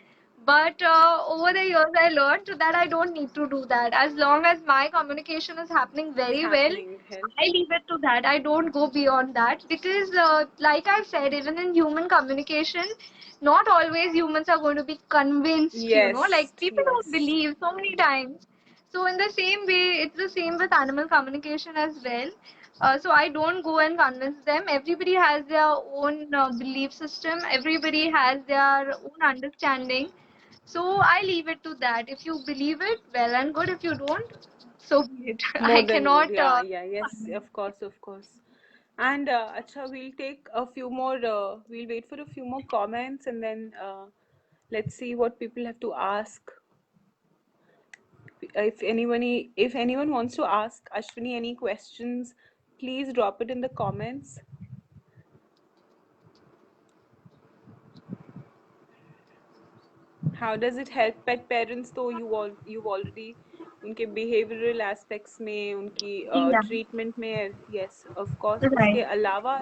[SPEAKER 2] But over the years, I learned that I don't need to do that. As long as my communication is happening
[SPEAKER 1] Is
[SPEAKER 2] very well,
[SPEAKER 1] happening hell.
[SPEAKER 2] I leave it to that. I don't go beyond that because, like I said, even in human communication, not always humans are going to be convinced,
[SPEAKER 1] Yes,
[SPEAKER 2] like people don't
[SPEAKER 1] yes.
[SPEAKER 2] believe so many times. So, in the same way, it's the same with animal communication as well. So, I don't go and convince them. Everybody has their own belief system, everybody has their own understanding. So, I leave it to that. If you believe it, well and good. If you don't, so be it.
[SPEAKER 1] More
[SPEAKER 2] I
[SPEAKER 1] than good.
[SPEAKER 2] cannot.
[SPEAKER 1] Yeah, yeah, yes,
[SPEAKER 2] Convince.
[SPEAKER 1] of course, of course. And acha, we'll take a few more. We'll wait for a few more comments, and then let's see what people have to ask. If anyone wants to ask Ashwini any questions, please drop it in the comments. How does it help pet parents? तो you've already उनके behavioral aspects में उनकी
[SPEAKER 2] Yeah,
[SPEAKER 1] treatment में, yes, of course.
[SPEAKER 2] right.
[SPEAKER 1] उसके अलावा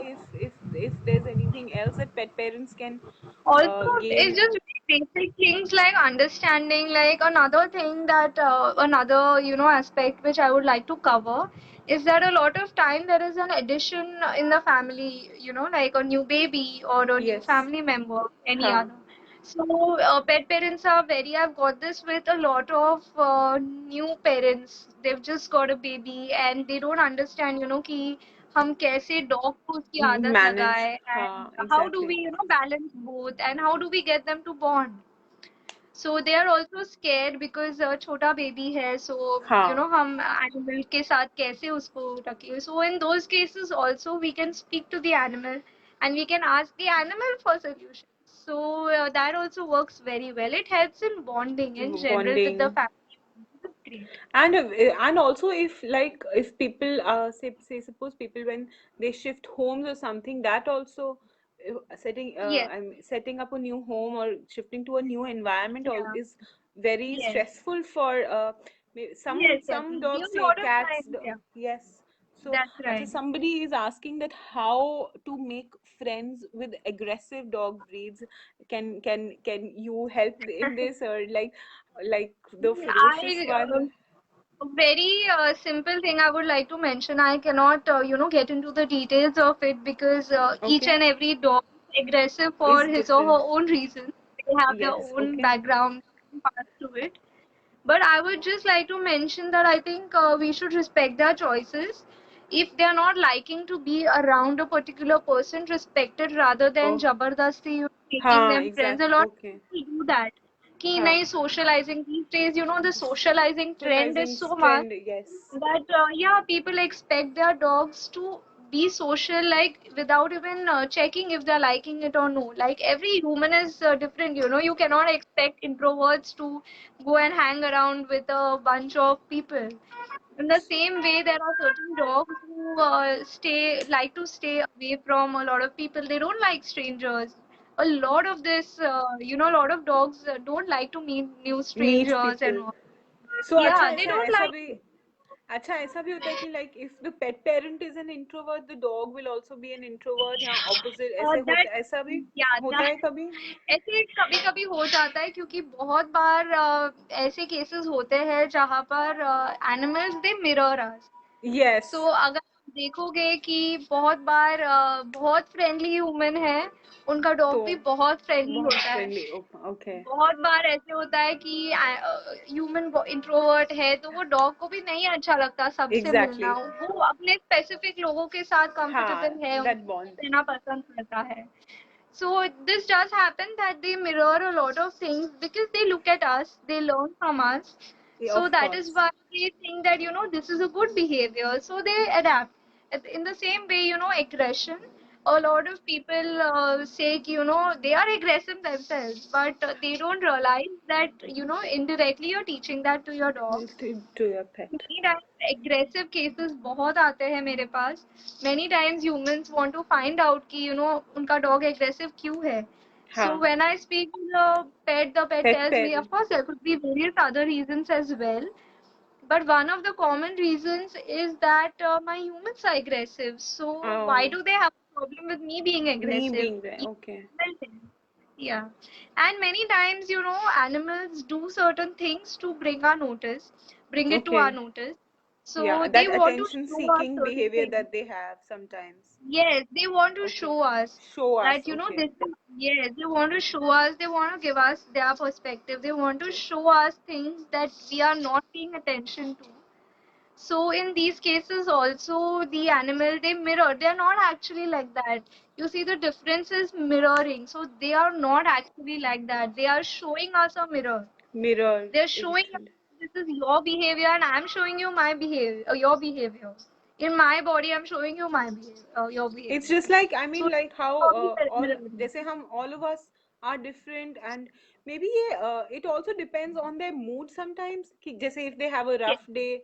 [SPEAKER 1] if there's anything else that pet parents can
[SPEAKER 2] Also, it's
[SPEAKER 1] gain.
[SPEAKER 2] just basic things like understanding. Like another thing that another aspect which I would like to cover is that a lot of time there is an addition in the family. Like a new baby or a new
[SPEAKER 1] Yes.
[SPEAKER 2] family member, any
[SPEAKER 1] हाँ.
[SPEAKER 2] other. So pet parents are very. I've got this with a lot of new parents. They've just got a baby and they don't understand. कि हम कैसे dog को उसकी आदत
[SPEAKER 1] Manage.
[SPEAKER 2] लगाए
[SPEAKER 1] हाँ,
[SPEAKER 2] and how do we
[SPEAKER 1] exactly.
[SPEAKER 2] balance both and how do we get them to bond. So they are also scared because छोटा baby है, so
[SPEAKER 1] हाँ.
[SPEAKER 2] हम animal के साथ कैसे उसको रखें. So in those cases also we can speak to the animal and we can ask the animal for solutions. So that also works very well. It helps in bonding in general with the
[SPEAKER 1] Bonding.
[SPEAKER 2] family. Great.
[SPEAKER 1] And also, if people say suppose people, when they shift homes or something, that also,
[SPEAKER 2] Yes.
[SPEAKER 1] setting up a new home or shifting to a new environment all
[SPEAKER 2] Yeah.
[SPEAKER 1] is very
[SPEAKER 2] Yes.
[SPEAKER 1] stressful for
[SPEAKER 2] Yes. Yes.
[SPEAKER 1] some
[SPEAKER 2] It
[SPEAKER 1] dogs,
[SPEAKER 2] gives a
[SPEAKER 1] say
[SPEAKER 2] lot of
[SPEAKER 1] cats,
[SPEAKER 2] time. Yeah.
[SPEAKER 1] yes. So
[SPEAKER 2] That's right.
[SPEAKER 1] somebody is asking that how to make friends with aggressive dog breeds. Can you help in this, or like the ferocious
[SPEAKER 2] I
[SPEAKER 1] one?
[SPEAKER 2] A very simple thing I would like to mention. I cannot, get into the details of it because each
[SPEAKER 1] Okay,
[SPEAKER 2] and every dog is aggressive for
[SPEAKER 1] is
[SPEAKER 2] his or her
[SPEAKER 1] different.
[SPEAKER 2] own reasons. They have their
[SPEAKER 1] Yes,
[SPEAKER 2] own
[SPEAKER 1] okay.
[SPEAKER 2] background path to it. But I would just like to mention that I think we should respect their choices. If they are not liking to be around a particular person, respect it rather than
[SPEAKER 1] Oh,
[SPEAKER 2] jabardasti making
[SPEAKER 1] हाँ,
[SPEAKER 2] them friends. A
[SPEAKER 1] exactly.
[SPEAKER 2] lot of
[SPEAKER 1] Okay.
[SPEAKER 2] people do that. Ki
[SPEAKER 1] हाँ.
[SPEAKER 2] nahi socializing these days, the socializing trend is
[SPEAKER 1] Socializing
[SPEAKER 2] so much
[SPEAKER 1] trend, yes.
[SPEAKER 2] that yeah, people expect their dogs to be social, like without even checking if they're liking it or no. Like every human is different, you cannot expect introverts to go and hang around with a bunch of people. In the same way, there are certain dogs who stay like to stay away from a lot of people. They don't like strangers. A lot of this, a lot of dogs don't like to meet new
[SPEAKER 1] Meet
[SPEAKER 2] strangers and
[SPEAKER 1] people.
[SPEAKER 2] all.
[SPEAKER 1] So अच्छा
[SPEAKER 2] Yeah, they
[SPEAKER 1] ऐसा
[SPEAKER 2] don't
[SPEAKER 1] ऐसा
[SPEAKER 2] like
[SPEAKER 1] भी
[SPEAKER 2] it.
[SPEAKER 1] अच्छा ऐसा भी होता है कि like if the pet parent is an introvert, the dog will also be an introvert, या opposite, ऐसे
[SPEAKER 2] That
[SPEAKER 1] होता ऐसा भी
[SPEAKER 2] yeah,
[SPEAKER 1] होता
[SPEAKER 2] that
[SPEAKER 1] है कभी?
[SPEAKER 2] ऐसे कभी कभी हो जाता है क्योंकि बहुत बार ऐसे केसेस होते हैं जहाँ पर animals they mirror us. So
[SPEAKER 1] Yes.
[SPEAKER 2] अगर आप देखोगे कि बहुत बार बहुत फ्रेंडली ह्यूमन है, उनका
[SPEAKER 1] तो
[SPEAKER 2] डॉग भी बहुत फ्रेंडली
[SPEAKER 1] बहुत
[SPEAKER 2] होता है.
[SPEAKER 1] फ्रेंडली. ओके.
[SPEAKER 2] बहुत बार ऐसे होता है कि ह्यूमन इंट्रोवर्ट है तो वो डॉग को भी नहीं अच्छा लगता सबसे मिलना.
[SPEAKER 1] एग्जैक्टली.
[SPEAKER 2] वो अपने स्पेसिफिक लोगों के साथ
[SPEAKER 1] हाँ,
[SPEAKER 2] कंफर्टेबल है,
[SPEAKER 1] दैट
[SPEAKER 2] उनके
[SPEAKER 1] बॉन्ड.
[SPEAKER 2] साथ रहना पसंद करता है. So this does happen that they mirror a lot of things because they look at us, they learn from us. So
[SPEAKER 1] Of
[SPEAKER 2] that is
[SPEAKER 1] course.
[SPEAKER 2] why they think that this is a good behavior. So they adapt. In the same way, aggression. A lot of people say they are aggressive themselves, but they don't realize that indirectly you're teaching that to your dog.
[SPEAKER 1] To your pet.
[SPEAKER 2] Many times aggressive cases बहुत आते हैं मेरे पास. Many times humans want to find out कि उनका dog aggressive क्यों है. So
[SPEAKER 1] हाँ.
[SPEAKER 2] when I speak to the pet
[SPEAKER 1] Pet
[SPEAKER 2] tells me, of
[SPEAKER 1] parent.
[SPEAKER 2] course there could be various other reasons as well. But one of the common reasons is that my humans are aggressive. So why
[SPEAKER 1] Oh,
[SPEAKER 2] do they have a problem with me being
[SPEAKER 1] me
[SPEAKER 2] aggressive?
[SPEAKER 1] being there. Okay.
[SPEAKER 2] Yeah. And many times, animals do certain things to bring it to our
[SPEAKER 1] Okay.
[SPEAKER 2] notice.
[SPEAKER 1] Yeah,
[SPEAKER 2] So they
[SPEAKER 1] that
[SPEAKER 2] want to
[SPEAKER 1] attention
[SPEAKER 2] show us
[SPEAKER 1] seeking
[SPEAKER 2] certain
[SPEAKER 1] behavior
[SPEAKER 2] things.
[SPEAKER 1] that they have sometimes.
[SPEAKER 2] Yes, they want to
[SPEAKER 1] Okay.
[SPEAKER 2] show us
[SPEAKER 1] Show us.
[SPEAKER 2] that,
[SPEAKER 1] Okay.
[SPEAKER 2] this is, yes, they want to show us, they want to give us their perspective. They want to show us things that we are not paying attention to. So in these cases also the animal they mirror. They are not actually like that. You see the difference is mirroring. So they are not actually like that. They are showing us a mirror.
[SPEAKER 1] Mirror.
[SPEAKER 2] They're showing us
[SPEAKER 1] Exactly.
[SPEAKER 2] this is your behavior and I'm showing you my behavior, your behavior. In my body I'm showing you my behavior, your
[SPEAKER 1] It's
[SPEAKER 2] behavior.
[SPEAKER 1] just like, I
[SPEAKER 2] So
[SPEAKER 1] mean, like how
[SPEAKER 2] how we
[SPEAKER 1] all
[SPEAKER 2] mirroring.
[SPEAKER 1] जैसे हम all of us are different, and maybe ये it also depends on their mood sometimes, कि जैसे if they have a
[SPEAKER 2] Yes.
[SPEAKER 1] rough day,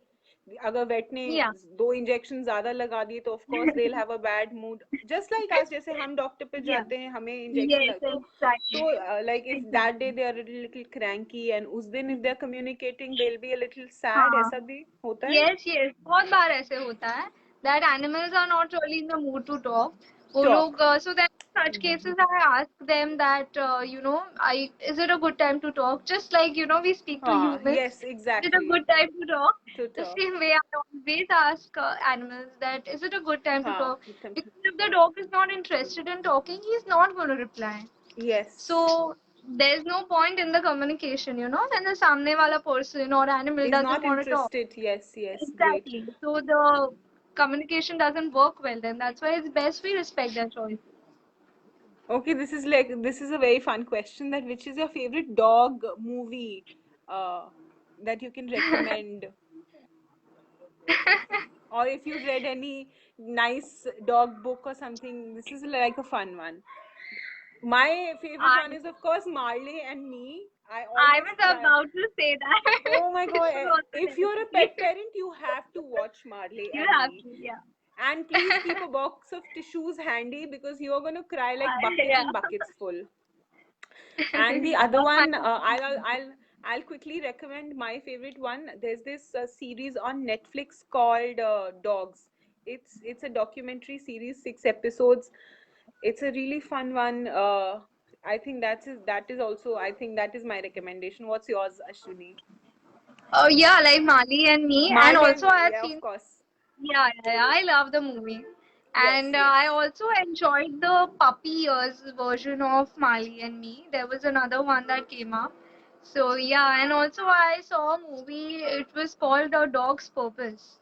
[SPEAKER 1] अगर vet ने
[SPEAKER 2] Yeah.
[SPEAKER 1] 2 injection ज्यादा लगा दिए तो of course they'll have a bad mood, just like us. जैसे हम डॉक्टर पे
[SPEAKER 2] Yeah.
[SPEAKER 1] जाते हैं, हमें इंजेक्शन
[SPEAKER 2] Yes,
[SPEAKER 1] लग तो
[SPEAKER 2] exactly.
[SPEAKER 1] like if that day
[SPEAKER 2] Exactly.
[SPEAKER 1] they are a little cranky, and उस दिन if they're communicating they'll be a little sad,
[SPEAKER 2] हाँ.
[SPEAKER 1] ऐसा भी होता है.
[SPEAKER 2] Yes, yes, बहुत बार ऐसे होता है that animals are not really in the mood to talk. वो लोग
[SPEAKER 1] Talk.
[SPEAKER 2] so then in such cases I ask them that I is it a good time to talk? Just like we speak to
[SPEAKER 1] हाँ,
[SPEAKER 2] humans.
[SPEAKER 1] yes,
[SPEAKER 2] Is it a
[SPEAKER 1] exactly.
[SPEAKER 2] good time to talk?
[SPEAKER 1] To
[SPEAKER 2] The
[SPEAKER 1] talk.
[SPEAKER 2] same way I always ask animals that is it a good time to
[SPEAKER 1] हाँ,
[SPEAKER 2] talk? Because if the dog is not interested in talking, he's not going to reply.
[SPEAKER 1] yes.
[SPEAKER 2] So there's no point in the communication, when the सामने वाला person or animal
[SPEAKER 1] Is
[SPEAKER 2] doesn't
[SPEAKER 1] not
[SPEAKER 2] want to talk.
[SPEAKER 1] interested. Yes, yes, great.
[SPEAKER 2] Exactly. So the communication doesn't work well then. That's why it's best we respect their choice.
[SPEAKER 1] Okay, this is a very fun question, that which is your favorite dog movie uh that you can recommend, or if you've read any nice dog book or something. This is like a fun one. My favorite
[SPEAKER 2] I
[SPEAKER 1] one is of course Marley and Me. I
[SPEAKER 2] I
[SPEAKER 1] always
[SPEAKER 2] was
[SPEAKER 1] cry.
[SPEAKER 2] about to say that.
[SPEAKER 1] Oh my
[SPEAKER 2] This
[SPEAKER 1] God.
[SPEAKER 2] was also
[SPEAKER 1] If you're a
[SPEAKER 2] telepathy.
[SPEAKER 1] pet parent, you have to watch Marley
[SPEAKER 2] You
[SPEAKER 1] and
[SPEAKER 2] have
[SPEAKER 1] Me.
[SPEAKER 2] to, yeah.
[SPEAKER 1] And please keep a box of tissues handy because you're going to cry like buckets
[SPEAKER 2] Yeah.
[SPEAKER 1] and buckets full. And the other
[SPEAKER 2] All my
[SPEAKER 1] one, I'll quickly recommend my favorite one. There's this series on Netflix called Dogs. It's a documentary series, 6 episodes. It's a really fun one. That is also, I think that is my recommendation. What's yours, Ashwini?
[SPEAKER 2] Oh yeah, like Mali and Me, and
[SPEAKER 1] Marley and
[SPEAKER 2] also
[SPEAKER 1] Me,
[SPEAKER 2] I had
[SPEAKER 1] yeah, of
[SPEAKER 2] seen.
[SPEAKER 1] course.
[SPEAKER 2] Yeah, yeah, yeah, I love the movie,
[SPEAKER 1] Yes,
[SPEAKER 2] and
[SPEAKER 1] yes.
[SPEAKER 2] I also enjoyed the puppy years version of Mali and Me. There was another one that came up. So yeah, and also I saw a movie. It was called A Dog's Purpose.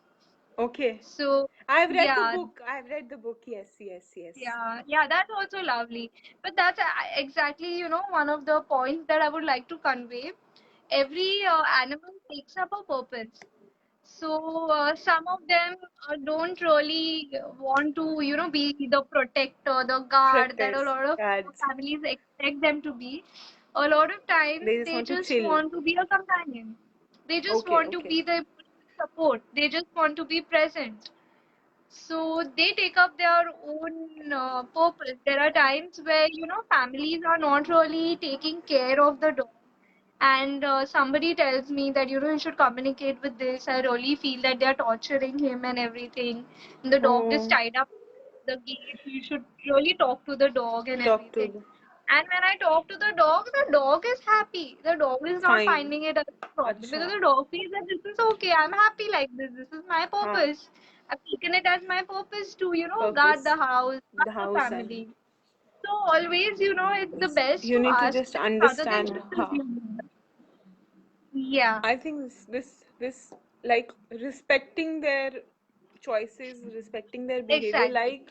[SPEAKER 1] Okay.
[SPEAKER 2] So
[SPEAKER 1] I've read the
[SPEAKER 2] yeah,
[SPEAKER 1] book. I've read the book. Yes, yes, yes.
[SPEAKER 2] yeah, yeah, that's also lovely. But that's exactly, one of the points that I would like to convey. Every animal takes up a purpose. So some of them don't really want to, be the protector, the guard that a
[SPEAKER 1] Protest.
[SPEAKER 2] lot of
[SPEAKER 1] Ads.
[SPEAKER 2] families expect them to be. A lot of times
[SPEAKER 1] They just
[SPEAKER 2] they
[SPEAKER 1] want to
[SPEAKER 2] just
[SPEAKER 1] chill.
[SPEAKER 2] want to be a companion. They just
[SPEAKER 1] Okay,
[SPEAKER 2] want to
[SPEAKER 1] okay.
[SPEAKER 2] be the support. They just want to be present. So they take up their own purpose. There are times where, families are not really taking care of the dog. And somebody tells me that, you should communicate with this. I really feel that they're torturing him and everything. And the dog is
[SPEAKER 1] Oh,
[SPEAKER 2] tied up at the gate. You should really talk to the dog and
[SPEAKER 1] talk to
[SPEAKER 2] everything. And when I talk to the dog is happy. The dog is not
[SPEAKER 1] fine.
[SPEAKER 2] finding it as a problem because
[SPEAKER 1] Acha.
[SPEAKER 2] the dog feels that this is okay. I'm happy like this. This is my
[SPEAKER 1] Huh.
[SPEAKER 2] purpose. I've taken it as my purpose to, guard the
[SPEAKER 1] Purpose.
[SPEAKER 2] house,
[SPEAKER 1] The
[SPEAKER 2] guard the
[SPEAKER 1] house and
[SPEAKER 2] family. So always, it's the best
[SPEAKER 1] you
[SPEAKER 2] to
[SPEAKER 1] need to
[SPEAKER 2] ask
[SPEAKER 1] just
[SPEAKER 2] them rather than
[SPEAKER 1] understand
[SPEAKER 2] just
[SPEAKER 1] how.
[SPEAKER 2] assume. Yeah,
[SPEAKER 1] I think this like respecting their choices, respecting their behavior,
[SPEAKER 2] exactly.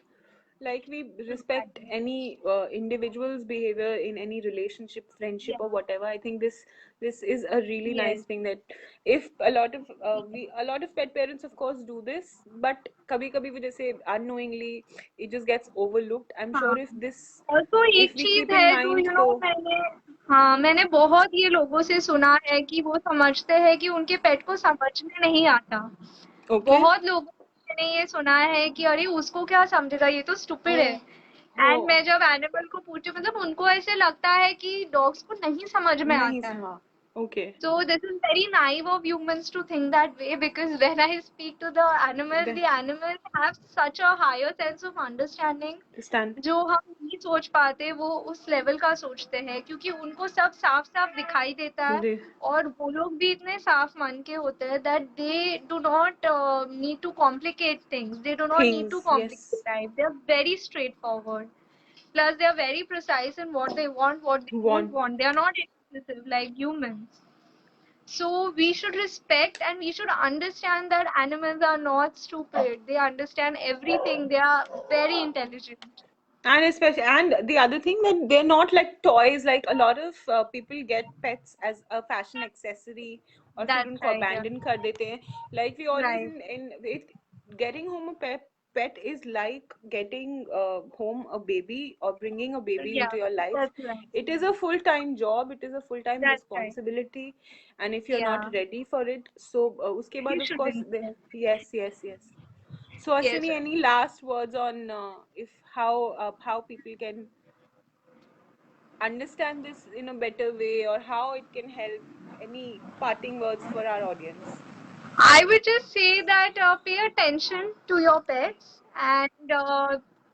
[SPEAKER 1] like we respect
[SPEAKER 2] Exactly.
[SPEAKER 1] any individual's behavior in any relationship, friendship,
[SPEAKER 2] Yeah.
[SPEAKER 1] or whatever. I think this is a really nice
[SPEAKER 2] Yes.
[SPEAKER 1] thing that if a lot of pet parents of course do this, but kabhi kabhi we just say unknowingly it just gets overlooked. I'm
[SPEAKER 2] हाँ.
[SPEAKER 1] sure
[SPEAKER 2] Also एक
[SPEAKER 1] if we
[SPEAKER 2] चीज
[SPEAKER 1] keep in
[SPEAKER 2] है जो
[SPEAKER 1] mind तो
[SPEAKER 2] मैंने बहुत ये लोगों से सुना है कि वो समझते हैं कि उनके पेट को समझ में नहीं आता.
[SPEAKER 1] okay.
[SPEAKER 2] बहुत लोगों से मैंने ये सुना है कि अरे उसको क्या समझेगा, ये तो स्टूपिड है.
[SPEAKER 1] Oh,
[SPEAKER 2] and
[SPEAKER 1] oh.
[SPEAKER 2] मैं जब एनिमल को पूछती हूँ, मतलब उनको ऐसे लगता है कि डॉग्स को नहीं समझ में
[SPEAKER 1] नहीं
[SPEAKER 2] आता है.
[SPEAKER 1] हाँ. Okay.
[SPEAKER 2] So this is very naive of humans to think that way, because when I speak to
[SPEAKER 1] The
[SPEAKER 2] the animals have such a higher sense of understanding.
[SPEAKER 1] stand
[SPEAKER 2] जो हम नहीं सोच पाते वो उस लेवल का सोचते हैं, क्योंकि उनको सब साफ साफ दिखाई देता है.
[SPEAKER 1] the
[SPEAKER 2] और वो लोग भी इतने साफ मन के होते हैं that they do not need to complicate things. They do not need to
[SPEAKER 1] things.
[SPEAKER 2] complicate
[SPEAKER 1] Yes.
[SPEAKER 2] life. They are very straightforward. Plus, they are very precise in what they want, what they don't
[SPEAKER 1] One.
[SPEAKER 2] want. They are not exclusive like humans. So we should respect and we should understand that animals are not stupid. They understand everything. They are very intelligent.
[SPEAKER 1] And especially, and the other thing that they're not like toys. Like a lot of people get pets as a fashion accessory, or फिर
[SPEAKER 2] That's
[SPEAKER 1] उनको
[SPEAKER 2] right. Yeah.
[SPEAKER 1] abandon कर देते हैं. Like we always
[SPEAKER 2] Right.
[SPEAKER 1] in it, getting home a pet is like getting home a baby or bringing a baby
[SPEAKER 2] Yeah.
[SPEAKER 1] into your life.
[SPEAKER 2] That's right.
[SPEAKER 1] It is a full-time job. It is a full-time
[SPEAKER 2] That's right.
[SPEAKER 1] responsibility, and if you're not
[SPEAKER 2] Yeah.
[SPEAKER 1] ready for it, so उसके
[SPEAKER 2] You
[SPEAKER 1] बाद of course
[SPEAKER 2] shouldn't. Yes.
[SPEAKER 1] yes, yes, yes. So,
[SPEAKER 2] Yes.
[SPEAKER 1] Ashwini, any last words on if how people can understand this in a better way, or how it can help? Any parting words for our audience?
[SPEAKER 2] I would just say that pay attention to your pets and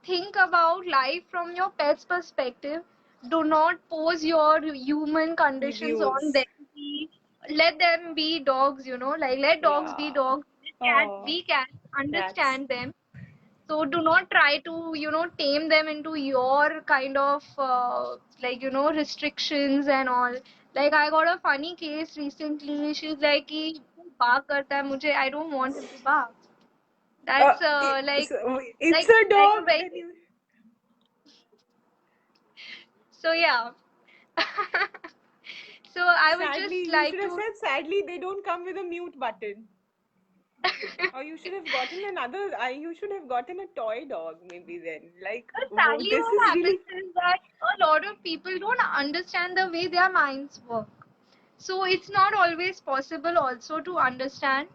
[SPEAKER 2] think about life from your pet's perspective. Do not pose your human conditions on
[SPEAKER 1] Views.
[SPEAKER 2] them. Let them be dogs, like let dogs be
[SPEAKER 1] Yeah.
[SPEAKER 2] dogs. Let cats
[SPEAKER 1] Oh,
[SPEAKER 2] be cats.
[SPEAKER 1] that's
[SPEAKER 2] Understand them. So do not try to, tame them into your kind of restrictions and all. Like I got a funny case recently. She's like, कि bark करता है मुझे. I don't want him to bark. That's
[SPEAKER 1] it's a
[SPEAKER 2] like
[SPEAKER 1] dog.
[SPEAKER 2] a very,
[SPEAKER 1] Anyway.
[SPEAKER 2] so yeah. So I would
[SPEAKER 1] Sadly,
[SPEAKER 2] just
[SPEAKER 1] you
[SPEAKER 2] like
[SPEAKER 1] should have
[SPEAKER 2] to.
[SPEAKER 1] said sadly they don't come with a mute button. Or you should have gotten another. You should have gotten a toy dog maybe then. Like
[SPEAKER 2] But sadly,
[SPEAKER 1] this
[SPEAKER 2] what
[SPEAKER 1] is
[SPEAKER 2] happens
[SPEAKER 1] really
[SPEAKER 2] is that a lot of people don't understand the way their minds work. So it's not always possible also to understand.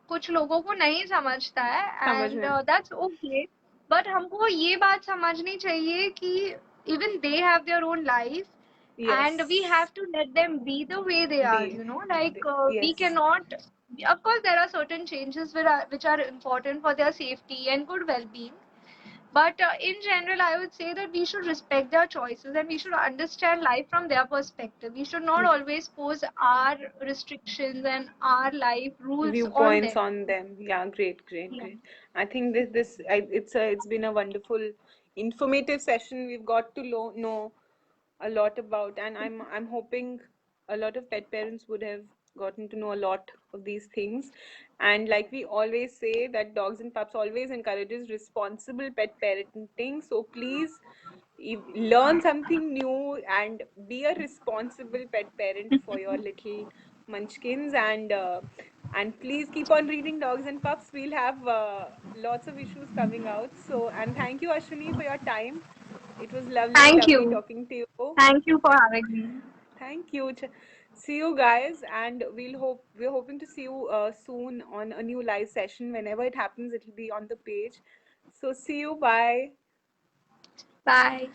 [SPEAKER 2] कुछ लोगों को नहीं समझता है
[SPEAKER 1] समझ
[SPEAKER 2] and
[SPEAKER 1] में
[SPEAKER 2] that's okay. But हमको ये बात समझनी चाहिए कि even they have their own life and we
[SPEAKER 1] yes
[SPEAKER 2] have to let them be the way they are,
[SPEAKER 1] be
[SPEAKER 2] you know, like we
[SPEAKER 1] yes
[SPEAKER 2] cannot, of course there are certain changes which are important for their safety and good well-being, but in general, I would say that we should respect their choices and we should understand life from their perspective. We should not always pose our restrictions and our life rules on
[SPEAKER 1] viewpoints
[SPEAKER 2] them.
[SPEAKER 1] on them. Yeah, great, great,
[SPEAKER 2] Yeah.
[SPEAKER 1] great. I think it's been a wonderful, informative session. We've got to know a lot about, and I'm hoping a lot of pet parents would have gotten to know a lot of these things. And like we always say, that Dogs and Pups always encourages responsible pet parenting. So please learn something new and be a responsible pet parent for your little munchkins, and please keep on reading Dogs and Pups. We'll have lots of issues coming out. So, and thank you, Ashwini, for your time. It was lovely,
[SPEAKER 2] Thank
[SPEAKER 1] lovely
[SPEAKER 2] you.
[SPEAKER 1] talking to you.
[SPEAKER 2] Thank you for having me.
[SPEAKER 1] Thank you. See you guys, and we're hoping to see you soon on a new live session. Whenever it happens, it'll be on the page. So see you. Bye.
[SPEAKER 2] Bye.